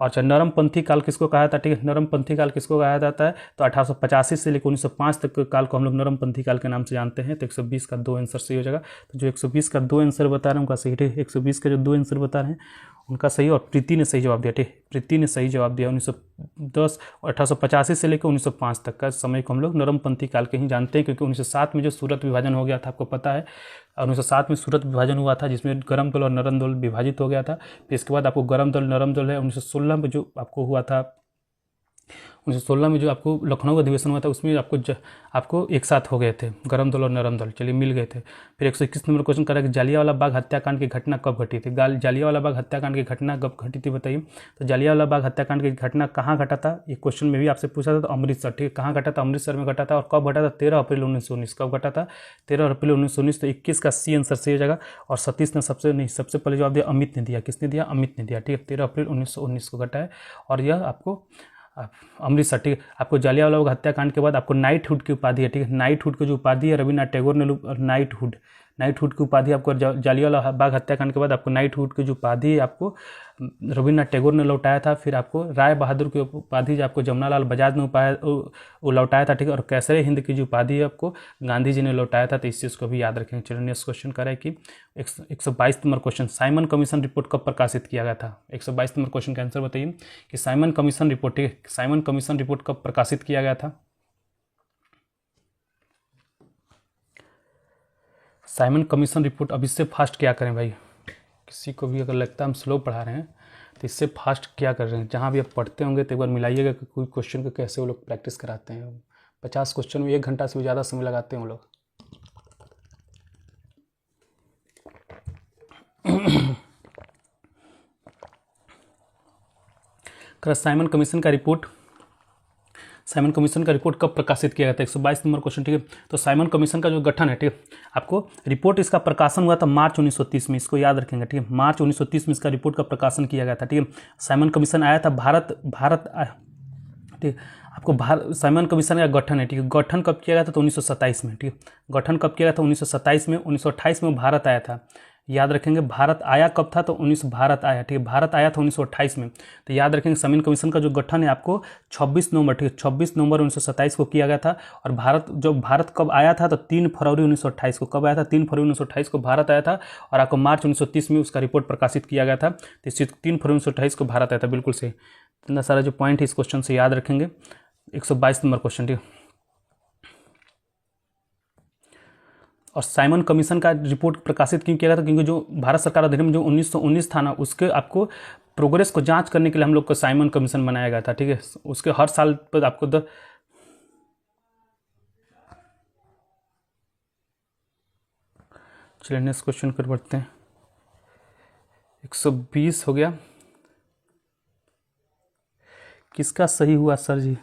और नरमपंथी काल किसको कहा जाता है? ठीक है, नरमपंथी काल किसको कहा जाता है? तो 1885 से लेकर 1905 तक के काल को हम लोग नरमपंथी काल के नाम से जानते हैं। तो 120 का 2 आंसर सही हो जाएगा। तो जो 120 का 2 आंसर बता रहे हैं उनका सही, ठीक है, 120 का जो 2 आंसर बता रहे हैं उनका सही। और प्रीति ने सही जवाब दिया, ठीक, प्रीति ने सही जवाब दिया। 1910 और 1885 से लेकर 1905 तक का समय को हम लोग नरमपंथी काल के ही जानते हैं, क्योंकि 1907 में जो सूरत विभाजन हो गया था आपको पता है। 1907 में सूरत विभाजन हुआ था जिसमें गरम दल और नरम दल विभाजित हो गया था। फिर इसके बाद आपको गरम दल नरम दल है। 1916 में जो आपको हुआ था, 1916 में जो आपको लखनऊ अधिवेशन हुआ था उसमें आपको एक साथ हो गए थे गरम दल और नरम दल, चलिए मिल गए थे। फिर 121 नंबर क्वेश्चन कर रहा है कि जालियांवाला बाग हत्याकांड की घटना कब घटी थी? जालियांवाला बाग हत्याकांड की घटना कब घटी थी बताइए। तो जालियांवाला बाग हत्याकांड की घटना कहाँ घटा था? ये क्वेश्चन में भी आपसे पूछा था। तो अमृतसर, ठीक है, कहाँ घटा था? अमृतसर में घटा था। और कब घटा था? 13 अप्रैल 1919। कब घटा था? 13 अप्रैल 1919। तो 21 का सी आंसर सही हो जाएगा। और सतीश ने सबसे पहले जवाब दिया, अमित ने दिया। किसने दिया? अमित ने दिया, ठीक है, 13 अप्रैल 1919 को घटा है। और यह आपको अमृतसर, ठीक है। आपको जालियांवाला बाग हत्याकांड के बाद आपको नाइटहुड की उपाधि है, ठीक है, नाइटहुड की जो उपाधि है रविन्द्रनाथ टैगोर ने नाइटहुड की उपाधि आपको जालियांवाला बाग हत्याकांड के बाद आपको नाइटहुड की जो उपाधि है आपको रविन्द्रनाथ टैगोर ने लौटाया था। फिर आपको राय बहादुर की उपाधि जो आपको जमनालाल बजाज ने वो लौटाया था, ठीक है। और कैसरे हिंद की जो उपाधि है आपको गांधी जी ने लौटाया था। तो इस चीज़ को भी याद रखेंगे। चलिए नेक्स्ट क्वेश्चन करें कि 122 number question, Simon commission report कब प्रकाशित किया गया था? 122 नंबर क्वेश्चन का आंसर बताइए कि साइमन कमीशन रिपोर्ट, ठीक है, साइमन कमीशन रिपोर्ट कब प्रकाशित किया गया था? साइमन कमीशन रिपोर्ट, अब इससे फास्ट क्या करें भाई? किसी को भी अगर लगता है हम स्लो पढ़ा रहे हैं तो इससे फास्ट क्या कर रहे हैं? जहाँ भी आप पढ़ते होंगे तो एक बार मिलाइएगा कि कोई क्वेश्चन को कैसे वो लोग प्रैक्टिस कराते हैं। 50 क्वेश्चन में 1 घंटा से भी ज़्यादा समय लगाते हैं वो लोग। साइमन कमीशन का रिपोर्ट कब प्रकाशित किया गया था? 122 नंबर क्वेश्चन, ठीक है। तो साइमन कमीशन का जो गठन है, ठीक है, आपको रिपोर्ट इसका प्रकाशन हुआ था मार्च 1930 में। इसको याद रखेंगे, ठीक है, मार्च 1930 में इसका रिपोर्ट का प्रकाशन किया गया था, ठीक है। साइमन कमीशन आया था ठीक है। आपको साइमन कमीशन का गठन है, ठीक है, गठन कब किया गया था? तो 1927 में, ठीक है। गठन कब किया गया था? 1927 में। 1928 में भारत आया था, याद रखेंगे। भारत आया कब था? तो भारत आया, ठीक है, भारत आया था 1928 में। तो याद रखेंगे साइमन कमीशन का जो गठन है आपको 26 नवंबर, ठीक है, 26 नवंबर 1927 को किया गया था। और भारत कब आया था? तो 3 फरवरी 1928 को। कब आया था? 3 फरवरी 1928 को भारत आया था। और आपको मार्च 1930 में उसका रिपोर्ट प्रकाशित किया गया था। तो इस 3 फरवरी 1928 को भारत आया था, बिल्कुल सही। इतना सारा जो पॉइंट है इस क्वेश्चन से याद रखेंगे। 122 नंबर क्वेश्चन, ठीक है। और साइमन कमीशन का रिपोर्ट प्रकाशित क्यों किया गया था? क्योंकि जो भारत सरकार अधिनियम जो 1919 था ना, उसके आपको प्रोग्रेस को जांच करने के लिए हम लोग को साइमन कमीशन बनाया गया था, ठीक है। उसके हर साल पर आपको चलिए नेक्स्ट क्वेश्चन कर बढ़ते हैं। 120 हो गया। किसका सही हुआ सर जी?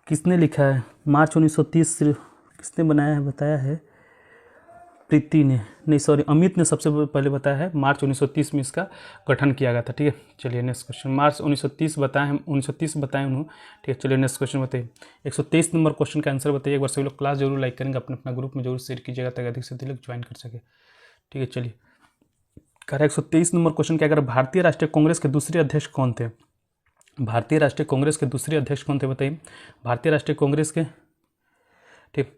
किसने लिखा है? मार्च 1930 किसने बनाया है, बताया है? प्रीति ने, नहीं सॉरी, अमित ने सबसे पहले बताया है। मार्च 1930 में इसका गठन किया गया था, ठीक है। चलिए नेक्स्ट क्वेश्चन, मार्च 1930 बताएं, 1930 बताएं उन्होंने, ठीक है। चलिए नेक्स्ट क्वेश्चन बताइए। 123 नंबर क्वेश्चन का आंसर बताइए। एक बार सभी लोग क्लास जरूर लाइक करेंगे, अपना ग्रुप में जरूर शेयर कीजिएगा ताकि अधिक से अधिक लोग ज्वाइन कर सके, ठीक है। चलिए कह रहा है 123 नंबर क्वेश्चन क्या कर, भारतीय राष्ट्रीय कांग्रेस के दूसरे अध्यक्ष कौन थे? भारतीय राष्ट्रीय कांग्रेस के दूसरे अध्यक्ष कौन थे बताइए। भारतीय राष्ट्रीय कांग्रेस के, ठीक,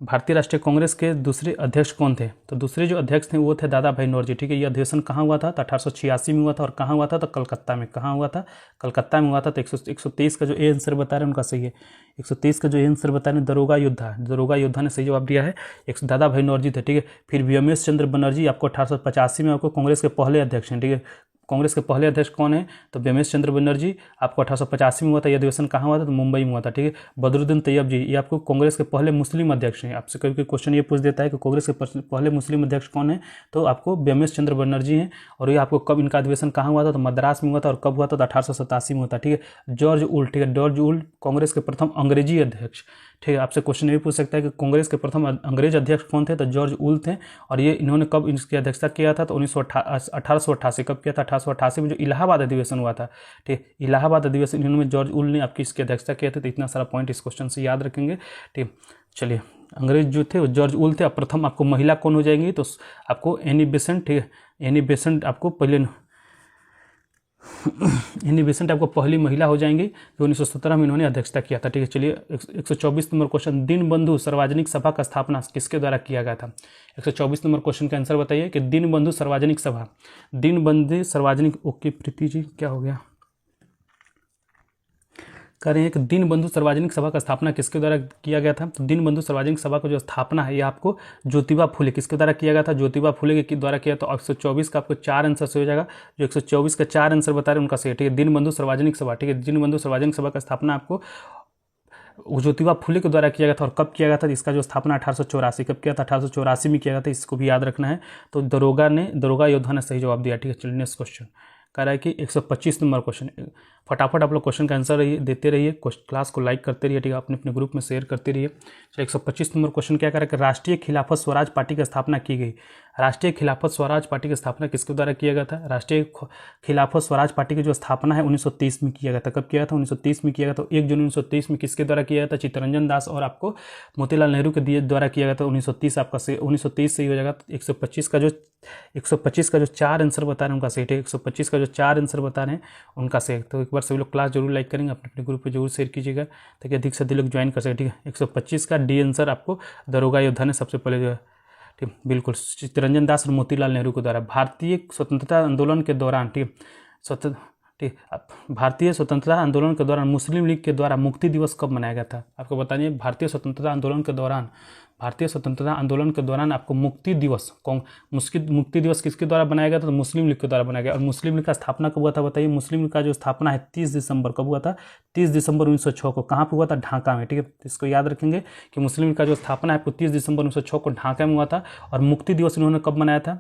भारतीय राष्ट्रीय कांग्रेस के दूसरे अध्यक्ष कौन थे? तो दूसरे जो अध्यक्ष थे वो थे दादा भाई नौरोजी, ठीक है। ये अधिवेशन कहाँ हुआ था? तो 1886 में हुआ था। और कहाँ हुआ था? तो कलकत्ता में। कहाँ हुआ था? कलकत्ता में हुआ था। तो 123 का जो ए आंसर बता रहे हैं उनका सही है। 123 का जो ए आंसर बता रहे हैं दरोगा योद्धा ने सही जवाब दिया है। दादा भाई नौरोजी थे, ठीक है। फिर वीएमएस चंद्र बनर्जी आपको 1885 में आपको कांग्रेस के पहले अध्यक्ष हैं, ठीक है। कांग्रेस के पहले अध्यक्ष कौन है? तो बेमेश चंद्र बनर्जी। आपको 1885 में हुआ था। यह अधिवेशन कहाँ हुआ था? तो मुंबई में हुआ था। ठीक है। बदरुद्दीन तैयब जी, ये आपको कांग्रेस के पहले मुस्लिम अध्यक्ष हैं। आपसे कभी कोई क्वेश्चन ये पूछ देता है कि कांग्रेस के पहले मुस्लिम अध्यक्ष कौन है, तो आपको बेमेश चंद्र बनर्जी हैं। और ये आपको कब इनका अधिवेशन कहाँ हुआ था? तो मद्रास में हुआ था। और कब हुआ था? तो 1887 में हुआ था। ठीक है। जॉर्ज उल्ट, ठीक है, जॉर्ज उल्ट कांग्रेस के प्रथम अंग्रेजी अध्यक्ष। ठीक है। आपसे क्वेश्चन ये पूछ सकता है कि कांग्रेस के प्रथम अंग्रेज अध्यक्ष कौन थे? तो जॉर्ज उल्ट थे। और ये इन्होंने कब इसकी अध्यक्षता किया था? तो 1888 कब किया था? 1888 में जो इलाहाबाद अधिवेशन हुआ था। ठीक है। इलाहाबाद अधिवेशन इन्होंने जॉर्ज उल्ट ने आपकी इसकी अध्यक्षता किया था। तो इतना सारा पॉइंट इस क्वेश्चन से याद रखेंगे। ठीक। चलिए, अंग्रेज जो थे वो जॉर्ज उल्ट थे। अब प्रथम आपको महिला कौन हो जाएंगी? तो आपको एनी बेसेंट। ठीक है। एनी बेसेंट आपको पहले एनी बेसेंट आपको पहली महिला हो जाएंगी जो 1917 में इन्होंने अध्यक्षता किया था। ठीक है। चलिए, 124 नंबर क्वेश्चन, दीनबंधु सार्वजनिक सभा का स्थापना किसके द्वारा किया गया था? 124 नंबर क्वेश्चन का आंसर बताइए कि दीनबंधु सार्वजनिक सभा, दीनबंधु सार्वजनिक, ओके प्रीति जी क्या हो गया, कह रहे हैं कि दीनबंधु सार्वजनिक सभा का स्थापना किसके द्वारा किया गया था? तो दीनबंधु सार्वजनिक सभा का जो स्थापना है ये आपको ज्योतिबा फुले किसके द्वारा किया गया था? ज्योतिबा फुले के द्वारा किया। तो 124 का आपको 4 आंसर से हो जाएगा। जो 124 का 4 आंसर बता रहे हैं उनका सही है। ठीक है। दीनबंधु सार्वजनिक सभा, ठीक है, दीनबंधु सार्वजनिक सभा का स्थापना आपको ज्योतिबा फुले के द्वारा किया गया था। और कब किया गया था? इसका जो स्थापना 1884 कब किया था? 1884 में किया गया था। इसको भी याद रखना है। तो दरोगा योद्धा ने सही जवाब दिया। ठीक है। चलिए, नेक्स्ट क्वेश्चन कह रहा है कि 125 नंबर क्वेश्चन, फटाफट आप लोग क्वेश्चन का आंसर देते रहिए, क्लास को लाइक करते रहिए। ठीक है। अपने अपने ग्रुप में शेयर करते रहिए। चलिए, 125 नंबर क्वेश्चन क्या कह रहा है कि राष्ट्रीय खिलाफत स्वराज पार्टी की स्थापना की गई। राष्ट्रीय खिलाफत स्वराज पार्टी की स्थापना किसके द्वारा किया गया था? राष्ट्रीय खिलाफत स्वराज पार्टी की जो स्थापना है 1930 में किया गया था। कब किया था? 1930 में किया गया था। 1 जून 1930 में किसके द्वारा किया गया था? चित्तरंजन दास और आपको मोतीलाल नेहरू के द्वारा किया गया था। 1930 आपका से 1930 सही हो जाएगा। 125 का जो 4 आंसर बता रहे हैं उनका सही है। 125 का जो 4 आंसर बता रहे हैं उनका सही। तो एक बार सभी लोग क्लास जरूर लाइक करेंगे, अपने अपने ग्रुप पे जरूर शेयर कीजिएगा ताकि अधिक से अधिक लोग ज्वाइन कर सके। ठीक है। 125 का डी आंसर आपको दरोगा योद्धा ने सबसे पहले जो है, ठीक, बिल्कुल, चित्तरंजन दास और मोतीलाल नेहरू के द्वारा भारतीय स्वतंत्रता आंदोलन के दौरान, भारतीय स्वतंत्रता आंदोलन के दौरान मुस्लिम लीग के द्वारा मुक्ति दिवस कब मनाया गया था? आपको बताइए। भारतीय स्वतंत्रता आंदोलन के दौरान आपको मुक्ति दिवस किसके द्वारा बनाया गया था? तो मुस्लिम लीग के द्वारा बनाया गया। और मुस्लिम लीग का स्थापना कब हुआ था बताइए? मुस्लिम लीग का जो स्थापना है 30 दिसंबर कब हुआ था? 30 दिसंबर 1906 को। कहाँ पे हुआ था? ढाका में। ठीक है। इसको याद रखेंगे कि मुस्लिम लीग का जो स्थापना है आपको 30 दिसंबर 1906 को ढाका में हुआ था। और मुक्ति दिवस इन्होंने कब मनाया था?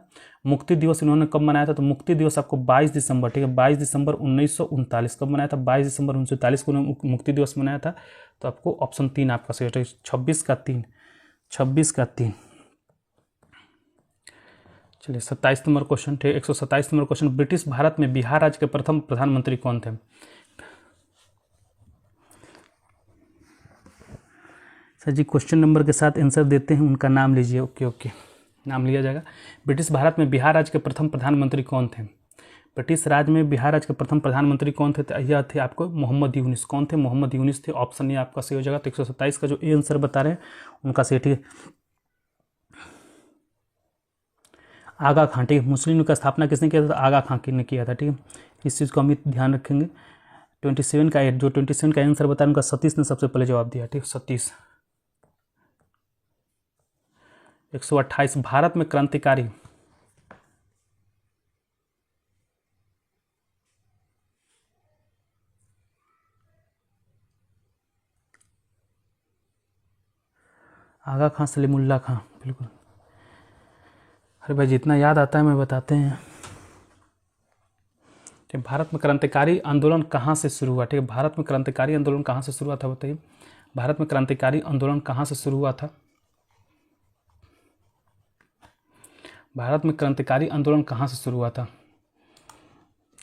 तो मुक्ति दिवस आपको 22 दिसंबर, ठीक है, 22 दिसंबर 1939 कब मनाया था? 22 दिसंबर 1939 को मुक्ति दिवस मनाया था। तो आपको ऑप्शन 3 आपका सही है। 26 का 3। चलिए, 27 नंबर क्वेश्चन, ठीक, 127 नंबर क्वेश्चन, ब्रिटिश भारत में बिहार राज्य के प्रथम प्रधानमंत्री कौन थे? सर जी क्वेश्चन नंबर के साथ आंसर देते हैं, उनका नाम लीजिए। ओके, नाम लिया जाएगा। ब्रिटिश भारत में बिहार राज्य के प्रथम प्रधानमंत्री कौन थे? ब्रिटिश राज्य में बिहार राज्य के प्रथम प्रधानमंत्री कौन थे? तो यह थे आपको मोहम्मद यूनुस। कौन थे? मोहम्मद यूनुस थे। ऑप्शन ये आपका सही हो जाएगा। तो 127 का जो ए आंसर बता रहे हैं उनका सही, ठीक है। आगा खां, ठीक है, मुस्लिम लीग का स्थापना किसने किया था? आगा खां ने किया था। ठीक है। इस चीज़ को हम ध्यान रखेंगे। 27 का आंसर बता रहे उनका सतीश ने सबसे पहले जवाब दिया। ठीक, सतीश। 128, भारत में क्रांतिकारी आगा खां, सलीमुल्लाह खां, बिल्कुल। अरे भाई जितना याद आता है मैं बताते हैं। ठीक, भारत में क्रांतिकारी आंदोलन कहाँ से शुरू हुआ? ठीक है, भारत में क्रांतिकारी आंदोलन कहाँ से शुरू हुआ था बताइए? भारत में क्रांतिकारी आंदोलन कहाँ से शुरू हुआ था? भारत में क्रांतिकारी आंदोलन कहाँ से शुरू हुआ था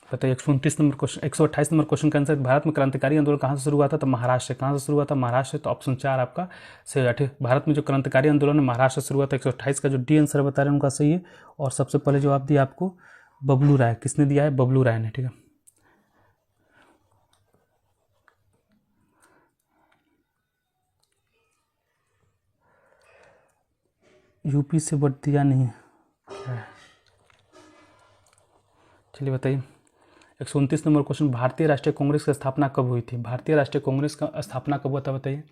बताइए? 129 नंबर क्वेश्चन, 128 नंबर क्वेश्चन का आंसर, भारत में क्रांतिकारी आंदोलन कहाँ से शुरू हुआ था? तो महाराष्ट्र। कहाँ से शुरू हुआ था? महाराष्ट्र। तो ऑप्शन 4 आपका सही है। ठीक, भारत में जो क्रांतिकारी आंदोलन है महाराष्ट्र से शुरू हुआ था। 128 का जो डी आंसर बता रहे हैं उनका सही है। और सबसे पहले जवाब दिया आपको बबलू राय। किसने दिया है? बबलू राय ने। ठीक है। यूपी से वोट दिया नहीं, चलिए बताइए। 129 नंबर क्वेश्चन, भारतीय राष्ट्रीय कांग्रेस की स्थापना कब हुई थी? भारतीय राष्ट्रीय कांग्रेस का स्थापना कब हुआ था बताइए?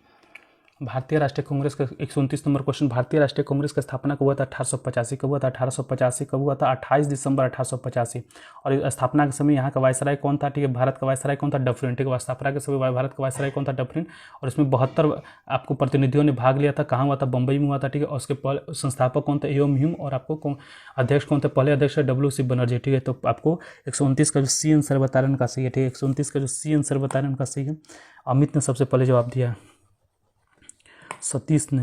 भारतीय राष्ट्रीय कांग्रेस का 129 नंबर क्वेश्चन, भारतीय राष्ट्रीय कांग्रेस का स्थापना कब हुआ था? 1885। कब हुआ था? 1885। कब हुआ था? 28 दिसंबर 1885। और स्थापना के समय यहाँ का वायसराय कौन था? ठीक है, भारत का वायसराय कौन था? डफरिन। ठीक है, स्थापना के समय भारत का वायसराय कौन था? डफरिन। और इसमें 72 आपको प्रतिनिधियों ने भाग लिया था। कहाँ हुआ था? बम्बई में हुआ था। ठीक है, और उसके संस्थापक कौन थे? एओम ह्यूम। और आपको अध्यक्ष कौन थे? पहले अध्यक्ष डब्ल्यू.सी. बनर्जी। ठीक है, तो आपको 129 का जो सी आंसर बता रहे हैं उनका सही है। ठीक है, 129 का जो सी आंसर बता रहे हैं उनका सही है। अमित ने सबसे पहले जवाब दिया, सतीश ने।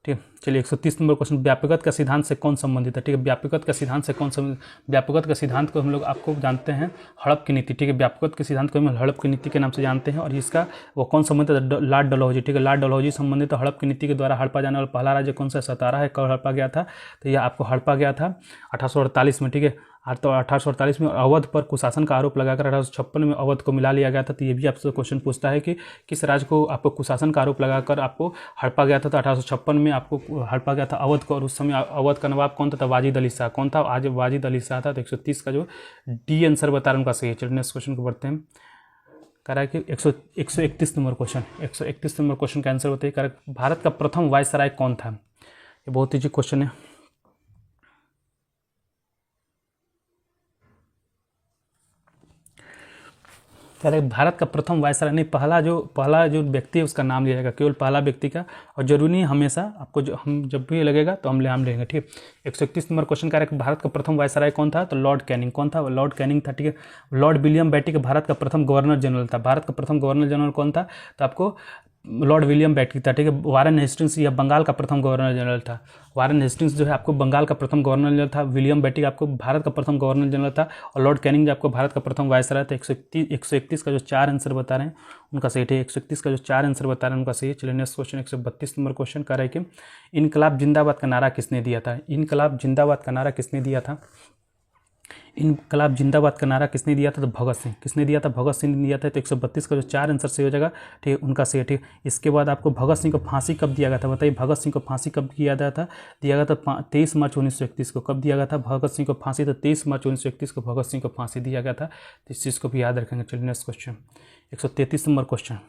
ठीक है, चलिए 130 नंबर क्वेश्चन, व्यापकता का सिद्धांत से कौन संबंधित है? ठीक है, व्यापकता का सिद्धांत से कौन संबंधित? व्यापकता का सिद्धांत को हम लोग आपको जानते हैं हड़प की नीति। ठीक है, व्यापकता के सिद्धांत को हम हड़प की नीति के नाम से जानते हैं। और इसका वो कौन संबंधित है? लॉर्ड डलहौजी। ठीक है, लॉर्ड डलहौजी संबंधित है। हड़प की नीति के द्वारा हड़पा जाने वाला पहला राज्य कौन सा? सतारा है। कब हड़पा गया था? तो यह आपको हड़पा गया था 1848 में। ठीक है, तो 1848 में अवध पर कुशासन का आरोप लगाकर 1856 में अवध को मिला लिया गया था। तो ये भी आपसे क्वेश्चन पूछता है कि किस राज्य को आपको कुशासन का आरोप लगाकर आपको हड़पा गया था? तो 1856 में आपको हड़पा गया था अवध को। और उस समय अवध का नवाब कौन था? वाजिद अली शाह। कौन था? आज वाजिद अली शाह था। तो 130 का जो डी आंसर बता रहे हैं उनका सही है। चलिए नेक्स्ट क्वेश्चन को बढ़ते हैं। कह रहा है कि 131 नंबर क्वेश्चन, 131 नंबर क्वेश्चन का आंसर बताइए। कह रहा है भारत का प्रथम वायसराय कौन था? ये बहुत ईजी क्वेश्चन है। कह रहे भारत का प्रथम वायसराय नहीं, पहला जो व्यक्ति है उसका नाम लिया जाएगा, केवल पहला व्यक्ति का। और जरूरी नहीं हमेशा, आपको जो हम जब भी लगेगा तो हम नाम लेंगे। ठीक है, 131 नंबर क्वेश्चन कह रहे हैं भारत का प्रथम वायसराय कौन था? तो लॉर्ड कैनिंग। कौन था? लॉर्ड कैनिंग था। ठीक है, लॉर्ड विलियम बेटिक भारत का प्रथम गवर्नर जनरल था। भारत का प्रथम गवर्नर जनरल कौन था? तो आपको लॉर्ड विलियम बेटिक था। ठीक है, वारन हेस्टिंग्स यह बंगाल का प्रथम गवर्नर जनरल था। वारन हेस्टिंग्स जो है आपको बंगाल का प्रथम गवर्नर जनरल था। विलियम बेटिक आपको भारत का प्रथम गवर्नर जनरल था। और लॉर्ड कैनिंग जो आपको भारत का प्रथम वायसराय था। 131 का जो 4 आंसर बता रहे हैं उनका सही है। 131 का जो 4 आंसर बता रहे हैं उनका सही है। चलिए नेक्स्ट क्वेश्चन 132 नंबर क्वेश्चन कर रहा है कि इनकलाब जिंदाबाद का नारा किसने दिया था? इनकलाब जिंदाबाद का नारा किसने दिया था? इनकलाब जिंदाबाद का नारा किसने दिया था? तो भगत सिंह। किसने दिया था? भगत सिंह ने दिया था। तो 132 का जो 4 आंसर सही हो जाएगा। ठीक है, उनका सही है। ठीक, इसके बाद आपको भगत सिंह को फांसी कब दिया गया था? बताइए, भगत सिंह को फांसी कब दिया गया था? 23 मार्च 1931 को। कब दिया गया था भगत सिंह को फांसी? तो 23 मार्च 1931 को भगत सिंह को फांसी दिया गया था। तो इस चीज़ को भी याद रखेंगे। चलिए next question 133 number question,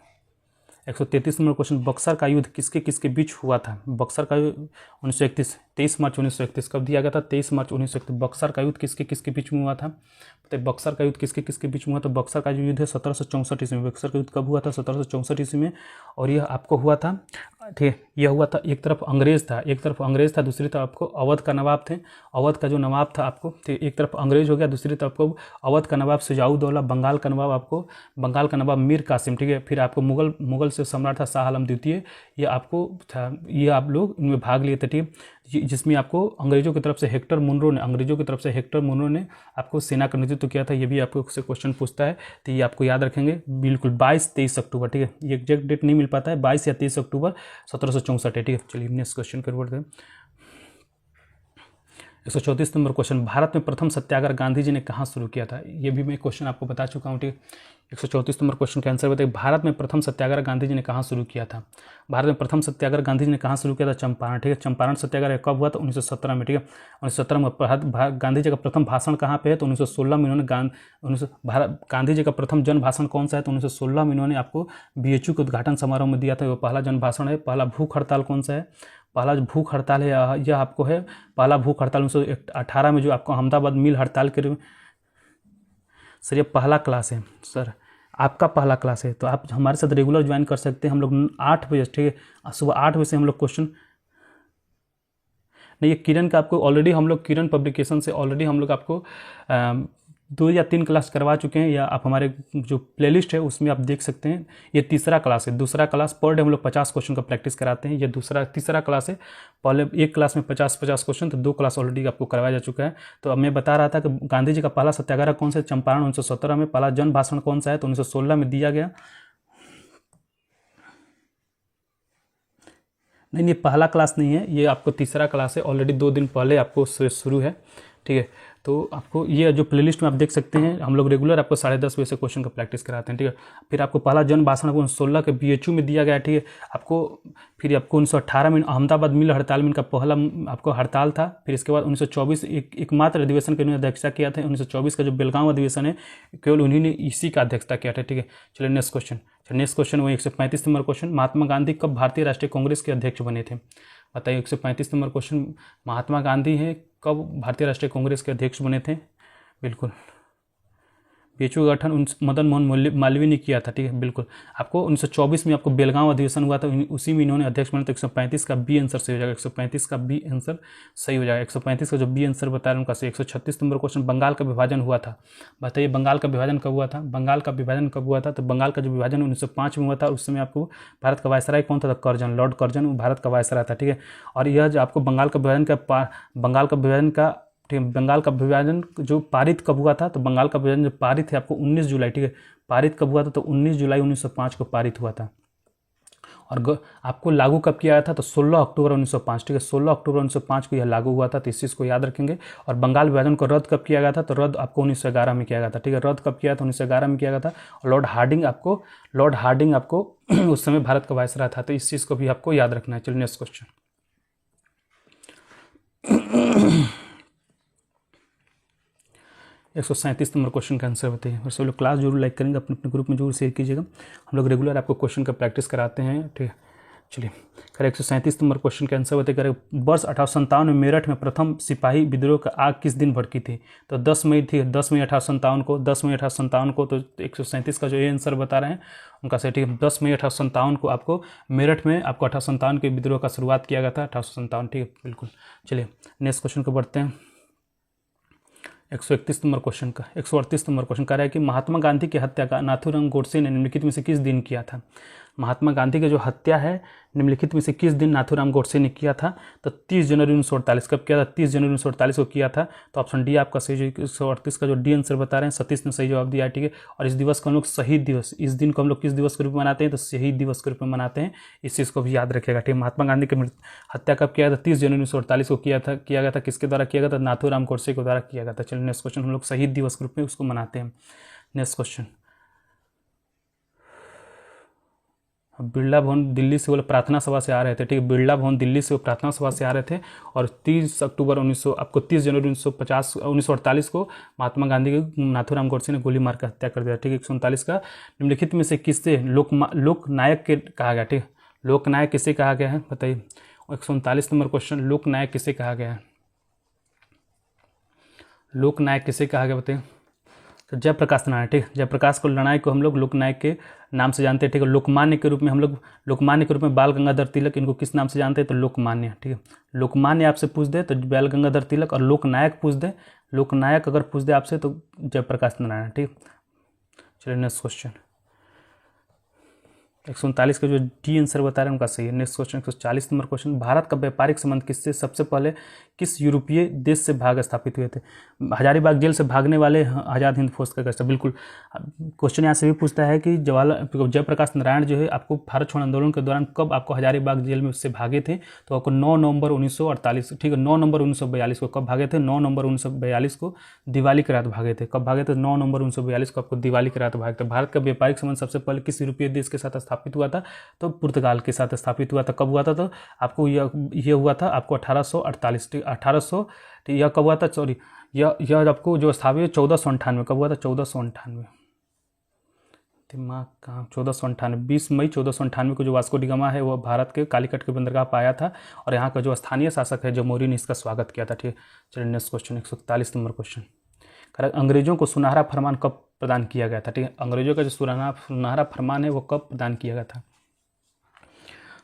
133 number question, Buxar का युद्ध किसके किसके बीच हुआ था? बक्सर का 1931, 23 मार्च 1931 कब दिया गया था? 23 मार्च 1931। बक्सर का युद्ध किसके किसके बीच में हुआ था? तो बक्सर का युद्ध किसके किसके बीच में हुआ? तो बक्सर का जो युद्ध है 1764 ईस्वी में। बक्सर का युद्ध कब हुआ था? 1764 ईस्वी में। और यह आपको हुआ था, ठीक है, यह हुआ था, एक तरफ अंग्रेज था, दूसरी तरफ आपको अवध का नवाब थे। अवध का जो नवाब था आपको, ठीक, एक तरफ अंग्रेज हो गया, दूसरी तरफ आपको अवध का नवाब शुजाउद्दौला, बंगाल का नवाब मीर कासिम। ठीक है, फिर आपको मुगल से सम्राट था शाह आलम द्वितीय। ये आपको था, ये आप लोग इनमें भाग लिए थे। ठीक, जिसमें आपको अंग्रेजों की तरफ से हेक्टर मुनरो ने आपको सेना का नेतृत्व किया था। ये भी आपको क्वेश्चन पूछता है, तो ये आपको याद रखेंगे बिल्कुल। 22-23 अक्टूबर, ठीक है, ये एग्जैक्ट डेट नहीं मिल पाता है, 22 या 23 अक्टूबर 1764 है। ठीक है, चलिए नेक्स्ट क्वेश्चन कर बढ़ते हैं। 134 नंबर क्वेश्चन, भारत में प्रथम सत्याग्रह गांधी जी ने कहाँ शुरू किया था? ये भी मैं क्वेश्चन आपको बता चुका हूँ। ठीक, 134 नंबर क्वेश्चन का आंसर बताइए, भारत में प्रथम सत्याग्रह गांधी जी ने कहाँ शुरू किया था? भारत में प्रथम सत्याग्रह गांधी जी ने कहाँ शुरू किया था? चंपारण। ठीक है, चंपारण सत्याग्रह कब हुआ था? 1917 में। ठीक है, 1917 में गांधी जी का प्रथम भाषण कहाँ पे है? तो 1916 में इन्होंने गांधी जी का प्रथम जन भाषण कौन सा है? तो 1916 में इन्होंने आपको BHU के उद्घाटन समारोह में दिया था। वो पहला जन भाषण है। पहला भूख हड़ताल कौन सा है? पहला भूख हड़ताल है, यह आपको है पहला भूख हड़ताल 1918 में, जो आपको अहमदाबाद मिल हड़ताल के। सर ये पहला क्लास है सर, आपका पहला क्लास है, तो आप हमारे साथ रेगुलर ज्वाइन कर सकते हैं। हम लोग 8 बजे, ठीक है, सुबह 8 बजे से हम लोग क्वेश्चन नहीं, ये किरण का आपको ऑलरेडी हम लोग किरण पब्लिकेशन से ऑलरेडी हम लोग आपको 2 या 3 क्लास करवा चुके हैं, या आप हमारे जो प्लेलिस्ट है उसमें आप देख सकते हैं। ये तीसरा क्लास है। दूसरा क्लास पर डे हम लोग 50 क्वेश्चन का प्रैक्टिस कराते हैं। ये तीसरा क्लास है। पहले एक क्लास में 50 क्वेश्चन, तो 2 क्लास ऑलरेडी आपको करवाया जा चुका है। तो अब मैं बता रहा था कि गांधी जी का पहला सत्याग्रह कौन सा? चंपारण 1917 में। पहला जन भाषण कौन सा है? तो 1916 में दिया गया। नहीं, ये पहला क्लास नहीं है, ये आपको तीसरा क्लास है। ऑलरेडी 2 दिन पहले आपको शुरू है। ठीक है, तो आपको ये जो प्लेलिस्ट में आप देख सकते हैं, हम लोग रेगुलर आपको 10:30 बजे से क्वेश्चन का प्रैक्टिस कराते हैं, ठीक है। फिर आपको पहला जन भाषण आपको 16 के BHU में दिया गया, ठीक है। आपको फिर आपको 1918 में अहमदाबाद मिल हड़ताल में इनका पहला आपको हड़ताल था। फिर इसके बाद 1924 एकमात्र अधिवेशन की उन्होंने अध्यक्षता किया था। 1924 का जो बेलगांव अधिवेशन है केवल उन्हीं ने इसी का अध्यक्षता किया था, ठीक है। चलिए नेक्स्ट क्वेश्चन। नेक्स्ट क्वेश्चन वही 135 नंबर क्वेश्चन, महात्मा गांधी कब भारतीय राष्ट्रीय कांग्रेस के अध्यक्ष बने थे? बताइए 135 नंबर क्वेश्चन, महात्मा गांधी हैं कब भारतीय राष्ट्रीय कांग्रेस के अध्यक्ष बने थे? बिल्कुल BHU का गठन मदन मोहन मालवीय ने किया था, ठीक है। बिल्कुल आपको 1924 में आपको बेलगांव अधिवेशन हुआ था, उसी में इन्होंने अध्यक्ष बने। तो 135 का बी आंसर सही हो जाएगा, 135 का बी आंसर सही हो जाएगा। 135 का जो बी आंसर बता रहे हैं उनका सही। 136 नंबर क्वेश्चन, बंगाल का विभाजन हुआ था। बताइए बंगाल का विभाजन कब हुआ था? बंगाल का विभाजन कब हुआ था? तो बंगाल का जो विभाजन 1905 में हुआ था। उस समय आपको भारत का वायसराय कौन था? कर्जन, लॉर्ड कर्जन भारत का वायसराय था, ठीक है। और यह जो आपको बंगाल का विभाजन का ठीक है, बंगाल का विभाजन जो पारित कब हुआ था? तो बंगाल का विभाजन जो पारित है आपको 19 जुलाई, ठीक है। पारित कब हुआ था? तो 19 जुलाई 1905 को पारित हुआ था। और आपको लागू कब किया गया था? तो 16 अक्टूबर 1905, ठीक है। 16 अक्टूबर 1905 को यह लागू हुआ था, तो इस चीज़ को याद रखेंगे। और बंगाल विभाजन को रद्द कब किया गया था? तो रद्द आपको 1911 में किया गया था, ठीक है। रद्द कब किया था? 1911 में किया गया था। और लॉर्ड हार्डिंग आपको उस समय भारत का वायसराय था, तो इस चीज़ को भी आपको याद रखना है। चलिए नेक्स्ट क्वेश्चन। 137 नंबर क्वेश्चन का आंसर बताइए। और सब लोग क्लास जरूर लाइक करेंगे, अपने अपने ग्रुप में जरूर शेयर कीजिएगा। हम लोग रेगुलर आपको क्वेश्चन का प्रैक्टिस कराते हैं, ठीक है। चलिए करें 137 नंबर क्वेश्चन के आंसर बताइए। करें वर्ष 1857 में मेरठ में प्रथम सिपाही विद्रोह का आग किस दिन भड़की थी? तो 10 मई थी, 10 मई 1857 को, 10 मई 1857 को। तो 137 का जो ये आंसर बता रहे हैं उनका सही, ठीक है। 10 मई 1857 को आपको मेरठ में आपको 1857 के विद्रोह का शुरुआत किया गया था, 1857, ठीक है। बिल्कुल चलिए नेक्स्ट क्वेश्चन को बढ़ते हैं। 138 नंबर क्वेश्चन का 138 नंबर क्वेश्चन कह रहा है कि महात्मा गांधी की हत्या का नाथूराम गोडसे ने निम्नलिखित में से किस दिन किया था? महात्मा गांधी की जो हत्या है निम्नलिखित में से किस दिन नाथूराम गोडसे ने किया था? तो 30 जनवरी 1948। कब किया था? 30 जनवरी 1948 को किया था। तो ऑप्शन डी आपका सही। 138 का जो डी आंसर बता रहे हैं सतीश ने सही जवाब दिया, ठीक है। और इस दिवस को हम लोग शहीद दिवस, इस दिन को हम लोग किस दिवस के रूप में मनाते हैं? तो शहीद दिवस के रूप में मनाते हैं। इस चीज़ को भी याद रखिएगा, ठीक है। महात्मा गांधी की हत्या कब किया था? 30 जनवरी 1948 को किया गया था। किसके द्वारा किया गया था? नाथूराम गोडसे के द्वारा किया गया था। चलिए नेक्स्ट क्वेश्चन, हम लोग शहीद दिवस के रूप में उसको मनाते हैं। नेक्स्ट क्वेश्चन, बिरला भवन दिल्ली से वो प्रार्थना सभा से आ रहे थे, ठीक है। बिरला भवन दिल्ली से वो प्रार्थना सभा से आ रहे थे। और 30 अक्टूबर 30 जनवरी 1948 को महात्मा गांधी के नाथूराम गोडसे ने गोली मार कर हत्या कर दिया, ठीक है। 139 का निम्नलिखित में से किससे लोकनायक के कहा गया, ठीक है। लोकनायक किसे कहा गया है बताइए। 139 नंबर क्वेश्चन, लोकनायक किसे कहा गया है? लोकनायक किसे कहा गया बताइए। तो जयप्रकाश नारायण, ठीक है। जयप्रकाश को नारायण को हम लोग लोकनायक के नाम से जानते हैं, ठीक है। लोकमान्य के रूप में हम लोग लोकमान्य के रूप में बाल गंगाधर तिलक, इनको किस नाम से जानते हैं? तो लोकमान्य, ठीक है। लोकमान्य आपसे पूछ दे तो बाल गंगाधर तिलक, और लोकनायक पूछ दे, लोकनायक अगर पूछ दे आपसे तो जयप्रकाश नारायण, ठीक। चलिए नेक्स्ट क्वेश्चन। 139 का जो डी आंसर बता रहे हैं उनका सही है। Next question 140 number question, Bharat का व्यापारिक संबंध किससे सबसे पहले किस यूरोपीय देश से भाग स्थापित हुए थे? हजारीबाग जेल से भागने वाले आज़ाद हिंद फौज का कैसा? बिल्कुल क्वेश्चन यहाँ से भी पूछता है कि जयप्रकाश नारायण जो है आपको भारत छोड़ आंदोलन के दौरान कब आपको हजारीबाग जेल में उससे भागे थे? तो आपको 9 नवंबर 1948, ठीक है। 9 नवंबर 1942 को कब भागे थे? 9 नवंबर 1942 को दिवाली की रात भागे थे। कब भागे थे? 9 नवंबर 1942 को आपको दिवाली की रात भागे थे। भारत का व्यापारिक संबंध सबसे पहले किस यूरोपीय देश के साथ स्थापित हुआ था? तो पुर्तगाल के साथ स्थापित हुआ था। कब हुआ था? तो आपको यह हुआ था आपको 1848, 1800, यह कब हुआ था? सॉरी, यह आपको जो स्थापित 1498, कब हुआ था? 1498, दिमाग कहाँ, 1498, 20 मई 1498 को जो वास्को डी गामा है वो भारत के कालीकट के बंदरगाह पाया था। और यहाँ का जो स्थानीय शासक है जमोरी ने इसका स्वागत किया था, ठीक है। चलिए नेक्स्ट क्वेश्चन 141 नंबर क्वेश्चन, अंग्रेजों को सुनहरा फरमान कब प्रदान किया गया था? ठीक है। अंग्रेजों का जो सुनहरा फरमान है वो कब प्रदान किया गया था?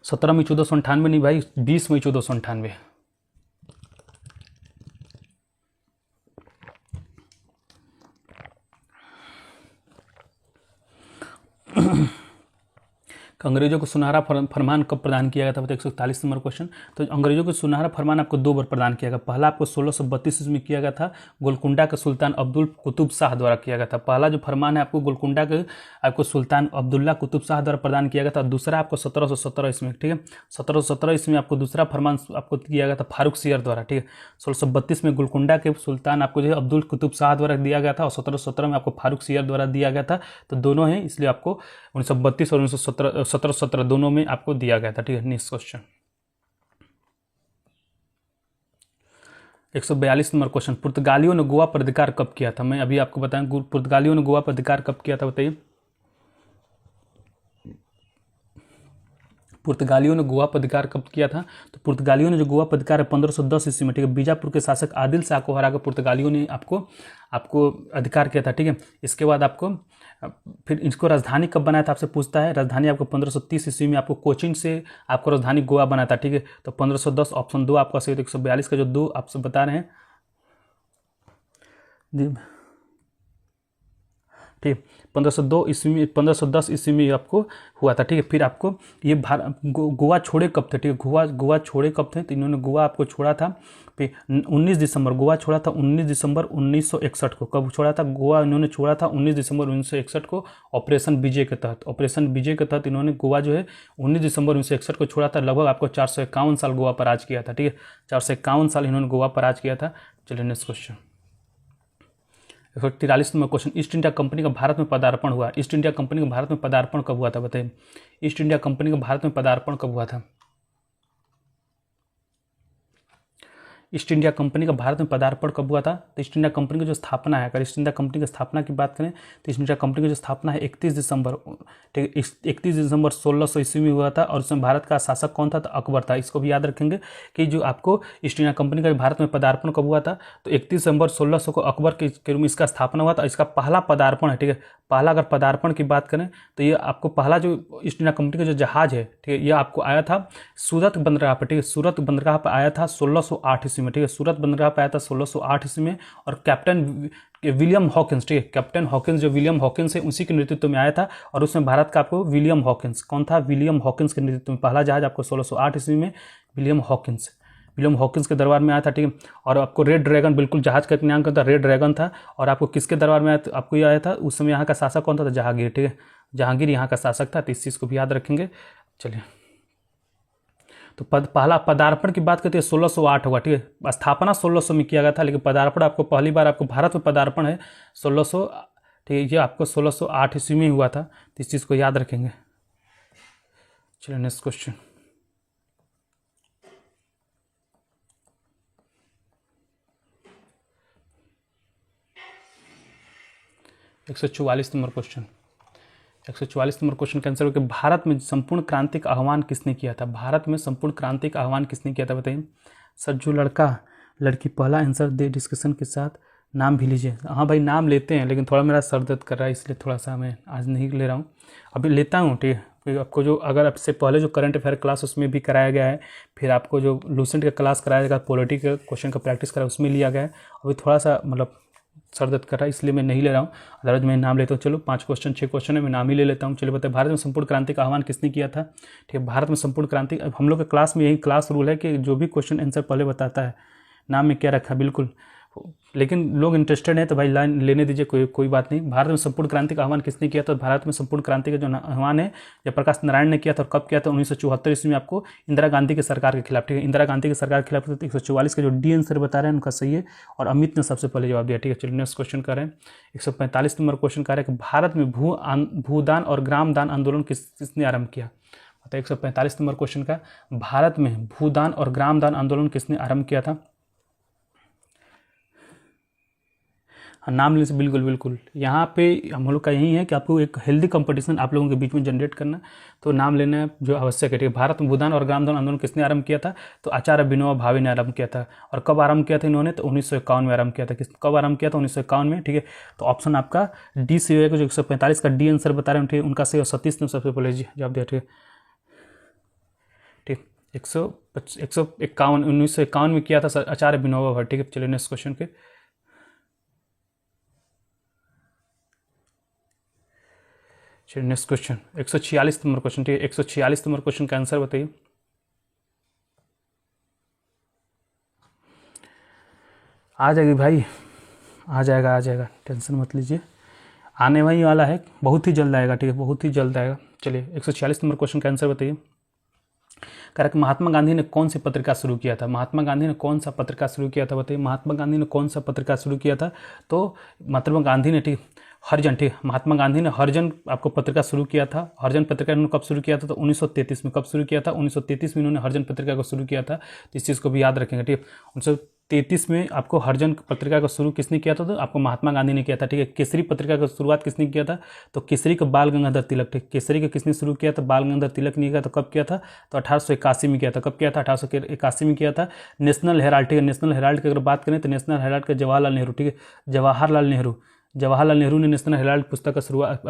17 मई 1498 नहीं भाई, 20 मई 1498। अंग्रेजों को सुनहरा फरमान कब प्रदान किया गया था? बताइए 141 नंबर क्वेश्चन। तो अंग्रेजों को सुनहरा फरमान आपको 2 बार प्रदान किया गया। पहला आपको 1632 ईस्वी में किया गया था, गोलकुंडा के सुल्तान अब्दुल कुतुब शाह द्वारा किया गया था। पहला जो फरमान है आपको गोलकुंडा के आपको सुल्तान अब्दुल्ला कुतुब शाह द्वारा प्रदान किया गया था। दूसरा आपको 1717 ईस्वी में, ठीक है, 1717 ईस्वी में आपको दूसरा फरमान आपको किया गया था फारूक सियर द्वारा, ठीक है। 1632 में गोलकुंडा के सुल्तान आपको जो है अब्दुल कुतुब शाह द्वारा दिया गया था, और 1717 में आपको फारूक सियर द्वारा दिया गया था। तो दोनों हैं, इसलिए आपको 1932 और 1717 दोनों में आपको दिया गया था, ठीक है। Next question 142 number question. पुर्तगालियों ने गोवा पर अधिकार कब किया था? मैं अभी आपको बताएं, पुर्तगालियों ने गोवा पर अधिकार कब किया था? बताइए। पुर्तगालियों ने गोवा पर अधिकार कब किया था? तो पुर्तगालियों ने जो गोवा पर अधिकार है 1510 ईस्वी में, ठीक है, बीजापुर के शासक आदिल शाह को हराकर पुर्तगालियों ने आपको अधिकार किया था, ठीक है। इसके बाद आपको फिर इसको राजधानी कब बनाया था आपसे पूछता है। राजधानी आपको 1530 ईस्वी में आपको कोचिन से आपको राजधानी गोवा बना था, ठीक है। तो 1510 ऑप्शन 2 आपका सही। 142 का जो 2 आपसे बता रहे हैं, ठीक, 1502 ईस्वी में, 1510 ईस्वी में आपको हुआ था, ठीक है। फिर आपको ये गोवा छोड़े कब थे? ठीक है, गोवा छोड़े कब थे? तो इन्होंने गोवा आपको छोड़ा था फिर 19 दिसंबर, गोवा छोड़ा था 19 दिसंबर 1961 को। कब छोड़ा था गोवा? इन्होंने छोड़ा था 19 दिसंबर 1961 को, ऑपरेशन विजय के तहत। ऑपरेशन विजय के तहत इन्होंने गोवा जो है 19 दिसंबर 1961 को छोड़ा था। लगभग आपको 451 साल गोवा पर राज किया था, ठीक है। 451 साल इन्होंने गोवा पर राज किया था। चलिए next question 143 number question. East India company का भारत में पदार्पण हुआ। ईस्ट इंडिया कंपनी का भारत में पदार्पण कब हुआ था? बताइए। ईस्ट इंडिया कंपनी का भारत में पदार्पण कब हुआ था? ईस्ट इंडिया कंपनी का भारत में पदार्पण कब हुआ था? तो ईस्ट इंडिया कंपनी की जो स्थापना है, अगर ईस्ट इंडिया कंपनी की स्थापना की बात करें तो ईस्ट इंडिया कंपनी की जो स्थापना है 31 दिसंबर, ठीक है, 31 दिसंबर 1600 ईस्वी में हुआ था। और उसमें भारत का शासक कौन था? तो अकबर था। इसको भी याद रखेंगे कि जो आपको ईस्ट इंडिया कंपनी का भारत में पदार्पण कब हुआ था, तो 31 दिसंबर 1600 को अकबर के रूप में इसका स्थापना हुआ था। इसका पहला पदार्पण है, ठीक है। पहला अगर पदार्पण की बात करें तो ये आपको पहला जो ईस्ट इंडिया कंपनी का जो जहाज है, ठीक है, ये आपको आया था सूरत बंदरगाह पर, ठीक है। सूरत बंदरगाह पर आया था 1608 ईस्वी में, ठीक है। सूरत बंदरगाह पर आया था 1608 ईस्वी में। और कैप्टन विलियम हॉकिंस, ठीक है, कैप्टन हॉकिंस, जो विलियम हॉकिंस है उसी के नेतृत्व में आया था। और उसमें भारत का आपको विलियम हॉकिंस, कौन था? विलियम हॉकिंस के नेतृत्व में पहला जहाज आपको 1608 ईस्वी में विलियम हॉकिंस के दरबार में आया था, ठीक है। और आपको रेड ड्रैगन, बिल्कुल जहाज का नाम था रेड ड्रैगन था। और आपको किसके दरबार में आया? आपको ये आया था उस समय यहाँ का शासक कौन था? तो जहांगीर, ठीक है, जहांगीर यहाँ का शासक था। तो इस चीज़ को भी याद रखेंगे। चलिए, तो पहला पदार्पण की बात करते हैं 1608 होगा, ठीक है। स्थापना 1600 में किया गया था, लेकिन पदार्पण आपको पहली बार आपको भारत में पदार्पण है 1600, ठीक है, ये आपको 1608 ईस्वी में हुआ था। तो इस चीज़ को याद रखेंगे। चलिए next question 144 number question. 144 number question का आंसर हो कि भारत में संपूर्ण क्रांति का आह्वान किसने किया था? भारत में संपूर्ण क्रांति का आह्वान किसने किया था? बताइए। सज्जू लड़का लड़की, पहला आंसर दे डिस्कशन के साथ नाम भी लीजिए। हाँ भाई, नाम लेते हैं, लेकिन थोड़ा मेरा सर दर्द कर रहा है, इसलिए थोड़ा सा मैं आज नहीं ले रहा हूँ, अभी लेता हूँ, ठीक है। फिर आपको जो अगर आपसे पहले जो करंट अफेयर क्लास उसमें भी कराया गया है, फिर आपको जो लूसेंट का क्लास कराया जाएगा, पॉलिटिकल क्वेश्चन का प्रैक्टिस करा उसमें लिया गया है। अभी थोड़ा सा मतलब सर दर्द कर रहा है, इसलिए मैं नहीं ले रहा हूँ, अदरवाइज मैं नाम लेता हूँ। चलो 5 क्वेश्चन 6 क्वेश्चन है, मैं नाम ही ले लेता हूँ। चलिए बताइए, भारत में संपूर्ण क्रांति का आह्वान किसने किया था? ठीक है, भारत में संपूर्ण क्रांति, अब हम लोग के क्लास में यही क्लास रूल है कि जो भी क्वेश्चन आंसर पहले बताता है नाम में क्या रखा, बिल्कुल, लेकिन लोग इंटरेस्टेड हैं तो भाई लाइन लेने दीजिए, कोई बात नहीं। भारत में संपूर्ण क्रांति का आह्वान किसने किया था? भारत में संपूर्ण क्रांति का जो आह्वान है जयप्रकाश नारायण ने किया था। और कब किया था? 1974 ईस्वी में, आपको इंदिरा गांधी की सरकार के खिलाफ, ठीक है, इंदिरा गांधी की सरकार के खिलाफ। 144 का जो डी आंसर बता रहे हैं उनका सही है, और अमित ने सबसे पहले जवाब दिया, ठीक है। चलिए नेक्स्ट क्वेश्चन कर रहे हैं। 145 नंबर क्वेश्चन कर रहे हैं कि भारत में भूदान और ग्राम दान आंदोलन किसने आरंभ किया? बताइए 145 नंबर क्वेश्चन का, भारत में भूदान और ग्राम दान आंदोलन किसने आरंभ किया था? हाँ, नाम लेने से बिल्कुल यहाँ पे हम लोग का यही है कि आपको एक हेल्दी कंपटीशन आप लोगों के बीच में जनरेट करना, तो नाम लेना जो आवश्यक है, ठीक है। भारत में भूदान और ग्राम दान आंदोलन किसने आरंभ किया था? तो आचार्य विनोबा भावे ने आरंभ किया था। और कब आरंभ किया था इन्होंने? तो 1951 में आरंभ किया था। कब आरंभ किया था? 1951 में, ठीक है। तो ऑप्शन आपका डी सी हो, जो 145 का डी आंसर बता रहे हैं, ठीक है, उनका सही। और सतीश ने सबसे पहले जवाब दिया, ठीक है, ठीक। 151 1951 में किया था आचार्य विनोबा भावे, ठीक है। चलिए नेक्स्ट क्वेश्चन के, चलिए नेक्स्ट क्वेश्चन 146 नंबर क्वेश्चन, ठीक है। 146 नंबर क्वेश्चन का आंसर बताइए। आ जाएगी भाई, आ जाएगा, टेंशन मत लीजिए, आने वही वाला है, बहुत ही जल्द आएगा, ठीक है, बहुत ही जल्द आएगा। चलिए 146 नंबर क्वेश्चन का आंसर बताइए। कह रहा कि महात्मा गांधी ने कौन सी पत्रिका शुरू किया था? महात्मा गांधी ने कौन सा पत्रिका शुरू किया था बताइए। महात्मा गांधी ने कौन सा पत्रिका शुरू किया था? तो महात्मा गांधी ने, ठीक, हरिजन, ठीक, महात्मा गांधी ने हरिजन आपको पत्रिका शुरू किया था। हरिजन पत्रिका इन्होंने कब शुरू किया था? तो 1933 में। कब शुरू किया था? 1933 में इन्होंने हरिजन पत्रिका को शुरू किया था। तो इस चीज़ को भी याद रखेंगे, ठीक। 1933 में आपको हरिजन पत्रिका का शुरू किसने किया था? तो आपको महात्मा गांधी ने किया था, ठीक है। केसरी पत्रिका का शुरुआत किसने किया था? तो केसरी का बाल गंगाधर तिलक, ठीक। केसरी का किसने शुरू किया था? बाल गंगाधर तिलक ने किया था। कब किया था? तो 1881 में किया था। कब किया था? 1881 में किया था। नेशनल हेराल्ड, ठीक है, नेशनल हेराल्ड की अगर बात करें तो नेशनल हेराल्ड का जवाहरलाल नेहरू, ठीक है, जवाहरलाल नेहरू ने नेशनल हेराल्ड पुस्तक का शुरुआत,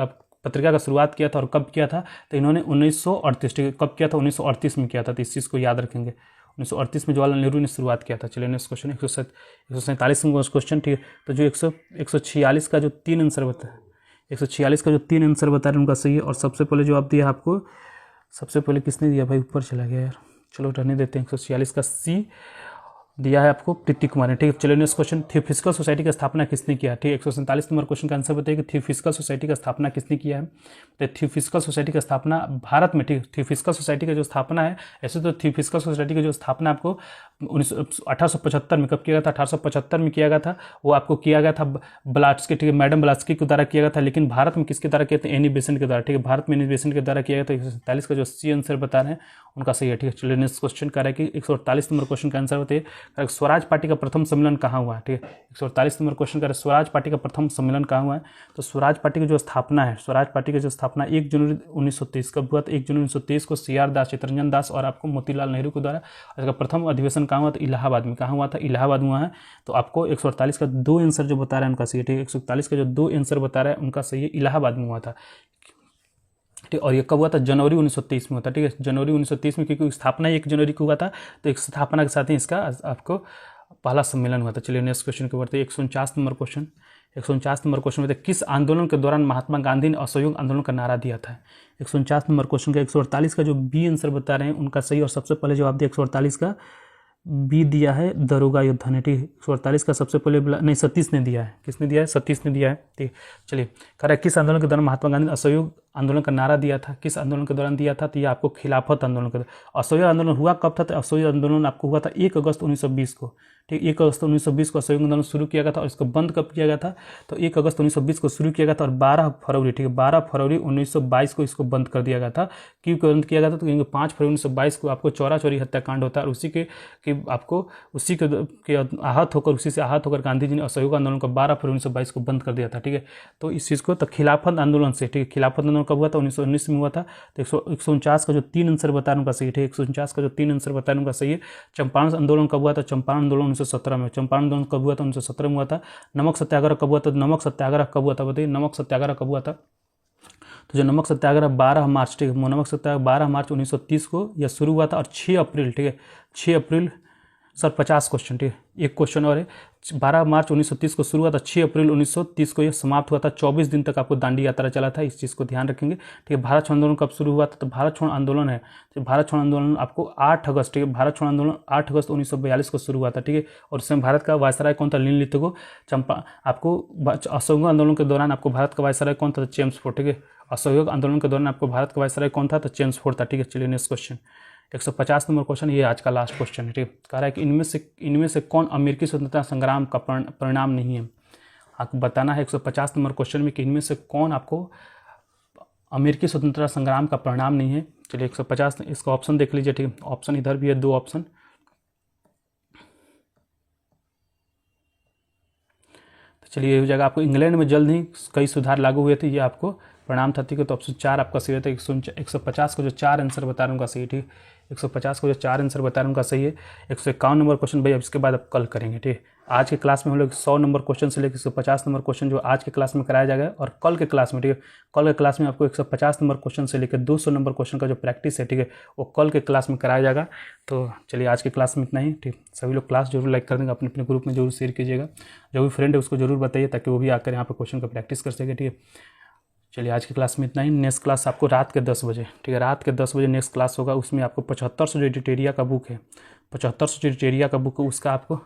पत्रिका का शुरुआत किया था। और कब किया था? तो इन्होंने 1938, ठीक है, कब किया था? 1938 में किया था। तो इस चीज़ को याद रखेंगे, 1938 में जवाहरलाल नेहरू ने शुरुआत किया था। चलिए नेक्स्ट क्वेश्चन 147 क्वेश्चन, ठीक है। तो जो 146 का जो 3 आंसर बताया, 146 का जो 3 आंसर बता रहे हैं उनका सही है। और सबसे पहले जो आप दिया आपको, सबसे पहले किसने दिया भाई? ऊपर चला गया यार, चलो रहने देते हैं। 146 का सी दिया है आपको प्रीति कुमार ने, ठीक है। चलिए नेक्स्ट क्वेश्चन, थियोफिजिकल सोसाइटी की स्थापना किसने किया? ठीक है, 147 नंबर क्वेश्चन का आंसर बताइए कि थियोफिजिकल सोसाइटी का स्थापना किसने किया है? तो थियोफिजिकल सोसाइटी का स्थापना भारत में, ठीक, थियोफिजिकल सोसाइटी का जो स्थापना है, ऐसे तो थियोफिजिकल सोसाइटी की जो स्थापना आपको 1875 में कब किया गया था? 1875 में किया गया था। वो आपको किया गया था ब्लाट्सकी, ठीक है, मैडम ब्लाट्सकी के द्वारा किया गया था। लेकिन भारत में किसके द्वारा किया था? एनी बेसेंट के द्वारा, ठीक है, भारत में एनी बेसेंट के द्वारा किया गया था। 147 का जो सी आंसर बता रहे हैं उनका सही है, ठीक है। चलिए नेक्स्ट क्वेश्चन कर रहा है कि 148 नंबर क्वेश्चन का आंसर बताइए। स्वराज पार्टी का प्रथम सम्मेलन कहाँ हुआ है? ठीक है, 148 नंबर क्वेश्चन कर रहा है स्वराज पार्टी का प्रथम सम्मेलन कहाँ हुआ है? तो स्वराज पार्टी की जो स्थापना है, स्वराज पार्टी की जो स्थापना 1 जनवरी 1923 कब हुआ था? 1 जनवरी 1923 को CR दास, चित्तरंजन दास और आपको मोतीलाल नेहरू के द्वारा। इसका प्रथम अधिवेशन कहाँ हुआ था? इलाहाबाद में। कहाँ हुआ था? इलाहाबाद हुआ है। तो आपको 148 का 2 आंसर जो बता रहा है उनका सही है, ठीक है। 148 का जो 2 आंसर बता रहा है उनका सही है, इलाहाबाद में हुआ था, ठीक। और ये कब हुआ था? जनवरी 1923 में हुआ था, ठीक है, जनवरी 1923 में, क्योंकि स्थापना 1 जनवरी को हुआ था। तो एक स्थापना के साथ ही इसका आपको पहला सम्मेलन हुआ था। चलिए नेक्स्ट क्वेश्चन के बढ़ते हैं। 149 नंबर क्वेश्चन, 149 नंबर क्वेश्चन में किस आंदोलन के दौरान महात्मा गांधी ने असहयोग आंदोलन का नारा दिया था? 149 नंबर क्वेश्चन का 148 का जो बी आंसर बता रहे हैं उनका सही। और सबसे पहले जवाब दिया 148 का बी दिया है, दरोगा योद्धा ने, ठीक। 148 का सबसे पहले नहीं, सतीश ने दिया है। किसने दिया है? सतीश ने दिया है, ठीक। चलिए कह रहा है किस आंदोलन के दौरान महात्मा गांधी ने असहयोग आंदोलन का नारा दिया था? किस आंदोलन के दौरान दिया था? तो ये आपको खिलाफत आंदोलन का असहयोग आंदोलन हुआ कब था? तो असहयोग आंदोलन आपको हुआ था 1 अगस्त 1920 को, ठीक। 1 अगस्त 1920 को असहयोग आंदोलन शुरू किया गया था। और इसको बंद कब किया गया था? तो 1 अगस्त 1920 को शुरू किया गया था और 12 फरवरी, ठीक है, 12 फरवरी 1922 को इसको बंद कर दिया गया था। क्यों बंद किया गया था? तो क्योंकि 5 फरवरी 1922 को आपको चौरा चौरी हत्याकांड होता है। और उसी के आपको उसी के आहत होकर, उसी से आहत होकर गांधी जी ने असहयोग आंदोलन को 12 फरवरी 1922 को बंद कर दिया था, ठीक है। तो इस चीज़ को तो खिलाफत आंदोलन से, ठीक है, खिलाफत आंदोलन कब हुआ था? 1919 में हुआ था। तो 149 का जो 3 आंसर बता रहे उनका सही, ठीक है, 149 का जो 3 आंसर बता रहे उनका सही है। चंपारण आंदोलन कब हुआ था? चंपारण आंदोलन 1917 में। चंपारण आंदोलन कब हुआ था? 1917 में हुआ था। नमक सत्याग्रह कब हुआ था? नमक सत्याग्रह कब हुआ था बताइए, नमक सत्याग्रह कब हुआ था? तो जो नमक सत्याग्रह 12 मार्च, ठीक है, नमक सत्याग्रह 12 मार्च 1930 को यह शुरू हुआ था। और 6 अप्रैल, ठीक है, 6 अप्रैल सर 50 क्वेश्चन, ठीक है, एक क्वेश्चन और है। 12 मार्च 1930 को शुरू हुआ था, 6 अप्रैल 1930 को यह समाप्त हुआ था। 24 दिन तक आपको दांडी यात्रा चला था, इस चीज़ को ध्यान रखेंगे, ठीक है। भारत छोड़ो आंदोलन कब शुरू हुआ था? तो भारत छोड़ो आंदोलन है, तो भारत छोड़ो आंदोलन आपको 8 अगस्त, ठीक है, भारत छोड़ो आंदोलन 8 अगस्त 1942 को शुरू हुआ था, ठीक है। और उसमें भारत का वायसराय कौन था? लिनलिथगो। चंपा आपको असहयोग आंदोलन के दौरान आपको भारत का वायसराय कौन था? चेम्सफोर्ड, ठीक है। असहयोग आंदोलन के दौरान आपको भारत का वायसराय कौन था? तो चेम्सफोर्ड था, ठीक है। चलिए नेक्स्ट क्वेश्चन 150 नंबर क्वेश्चन, ये आज का लास्ट क्वेश्चन है, ठीक। कह रहा है कि इनमें से कौन अमेरिकी स्वतंत्रता संग्राम का परिणाम नहीं है? आपको बताना है 150 नंबर क्वेश्चन में कि इनमें से कौन आपको अमेरिकी स्वतंत्रता संग्राम का परिणाम नहीं है। चलिए 150 इसका ऑप्शन देख लीजिए, ठीक है। ऑप्शन इधर भी है, 2 ऑप्शन। तो चलिए ये हो जाएगा आपको इंग्लैंड में जल्द ही कई सुधार लागू हुए थे, ये आपको परिणाम था, ठीक है। तो ऑप्शन 4 आपका सही है। 150 को जो 4 आंसर बता रहे हैं उनका सही है, ठीक है। 150 को जो 4 आंसर बता रहे हैं उनका सही है। 151 नंबर क्वेश्चन भाई अब इसके बाद अब कल करेंगे, ठीक है। आज के क्लास में हम लोग 100 नंबर क्वेश्चन से लेकर 150 नंबर क्वेश्चन जो आज के क्लास में कराया जाएगा। और कल के क्लास में, ठीक है, कल के क्लास में आपको 150 नंबर क्वेश्चन से लेकर 200 नंबर क्वेश्चन का जो प्रैक्टिस है, ठीक है, वो कल के क्लास में कराया जाएगा। तो चलिए आज के क्लास में इतना ही, ठीक। सभी लोग क्लास जरूर लाइक कर देंगे, अपने अपने ग्रुप में जरूर शेयर कीजिएगा। जो भी फ्रेंड है उसको जरूर बताइए ताकि वो भी आकर यहाँ पर क्वेश्चन का प्रैक्टिस कर सके, ठीक है। चलिए आज की क्लास में इतना ही। नेक्स्ट क्लास आपको रात के 10 बजे, ठीक है, रात के 10 बजे नेक्स्ट क्लास होगा। उसमें आपको 7500 जो एडिटेरिया का बुक है, 7500 जो एडिटेरिया का बुक है उसका आपको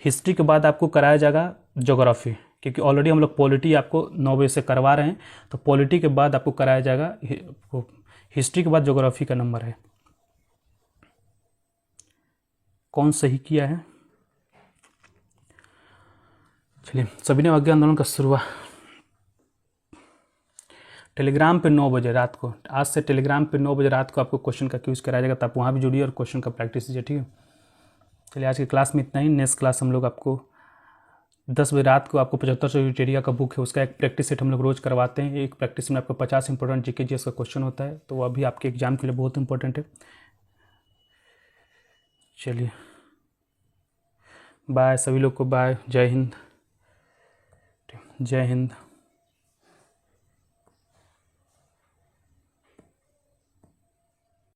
हिस्ट्री के बाद आपको कराया जाएगा ज्योग्राफी, क्योंकि ऑलरेडी हम लोग पॉलिटी आपको 9 बजे से करवा रहे हैं, तो पॉलिटी के बाद आपको कराया जाएगा हिस्ट्री के बाद ज्योग्राफी का नंबर है। कौन सही किया है? चलिए, सविनय अवज्ञा आंदोलन का शुरुआत टेलीग्राम पे 9 बजे रात को, आज से टेलीग्राम पे 9 बजे रात को आपको क्वेश्चन का क्यूज कराया जाएगा, तो आप वहाँ भी जुड़िए और क्वेश्चन का प्रैक्टिस कीजिए, ठीक है। चलिए आज की क्लास में इतना ही। नेक्स्ट क्लास हम लोग आपको 10 बजे रात को आपको 7500 एडिटेरिया का बुक है उसका एक प्रैक्टिस सेट हम लोग रोज़ करवाते हैं। एक प्रैक्टिस में आपको 50 इंपॉर्टेंट जीके जीएस का क्वेश्चन होता है, तो वह भी आपके एग्जाम के लिए बहुत इंपॉर्टेंट है। चलिए बाय सभी लोग को, बाय, जय हिंद, जय हिंद।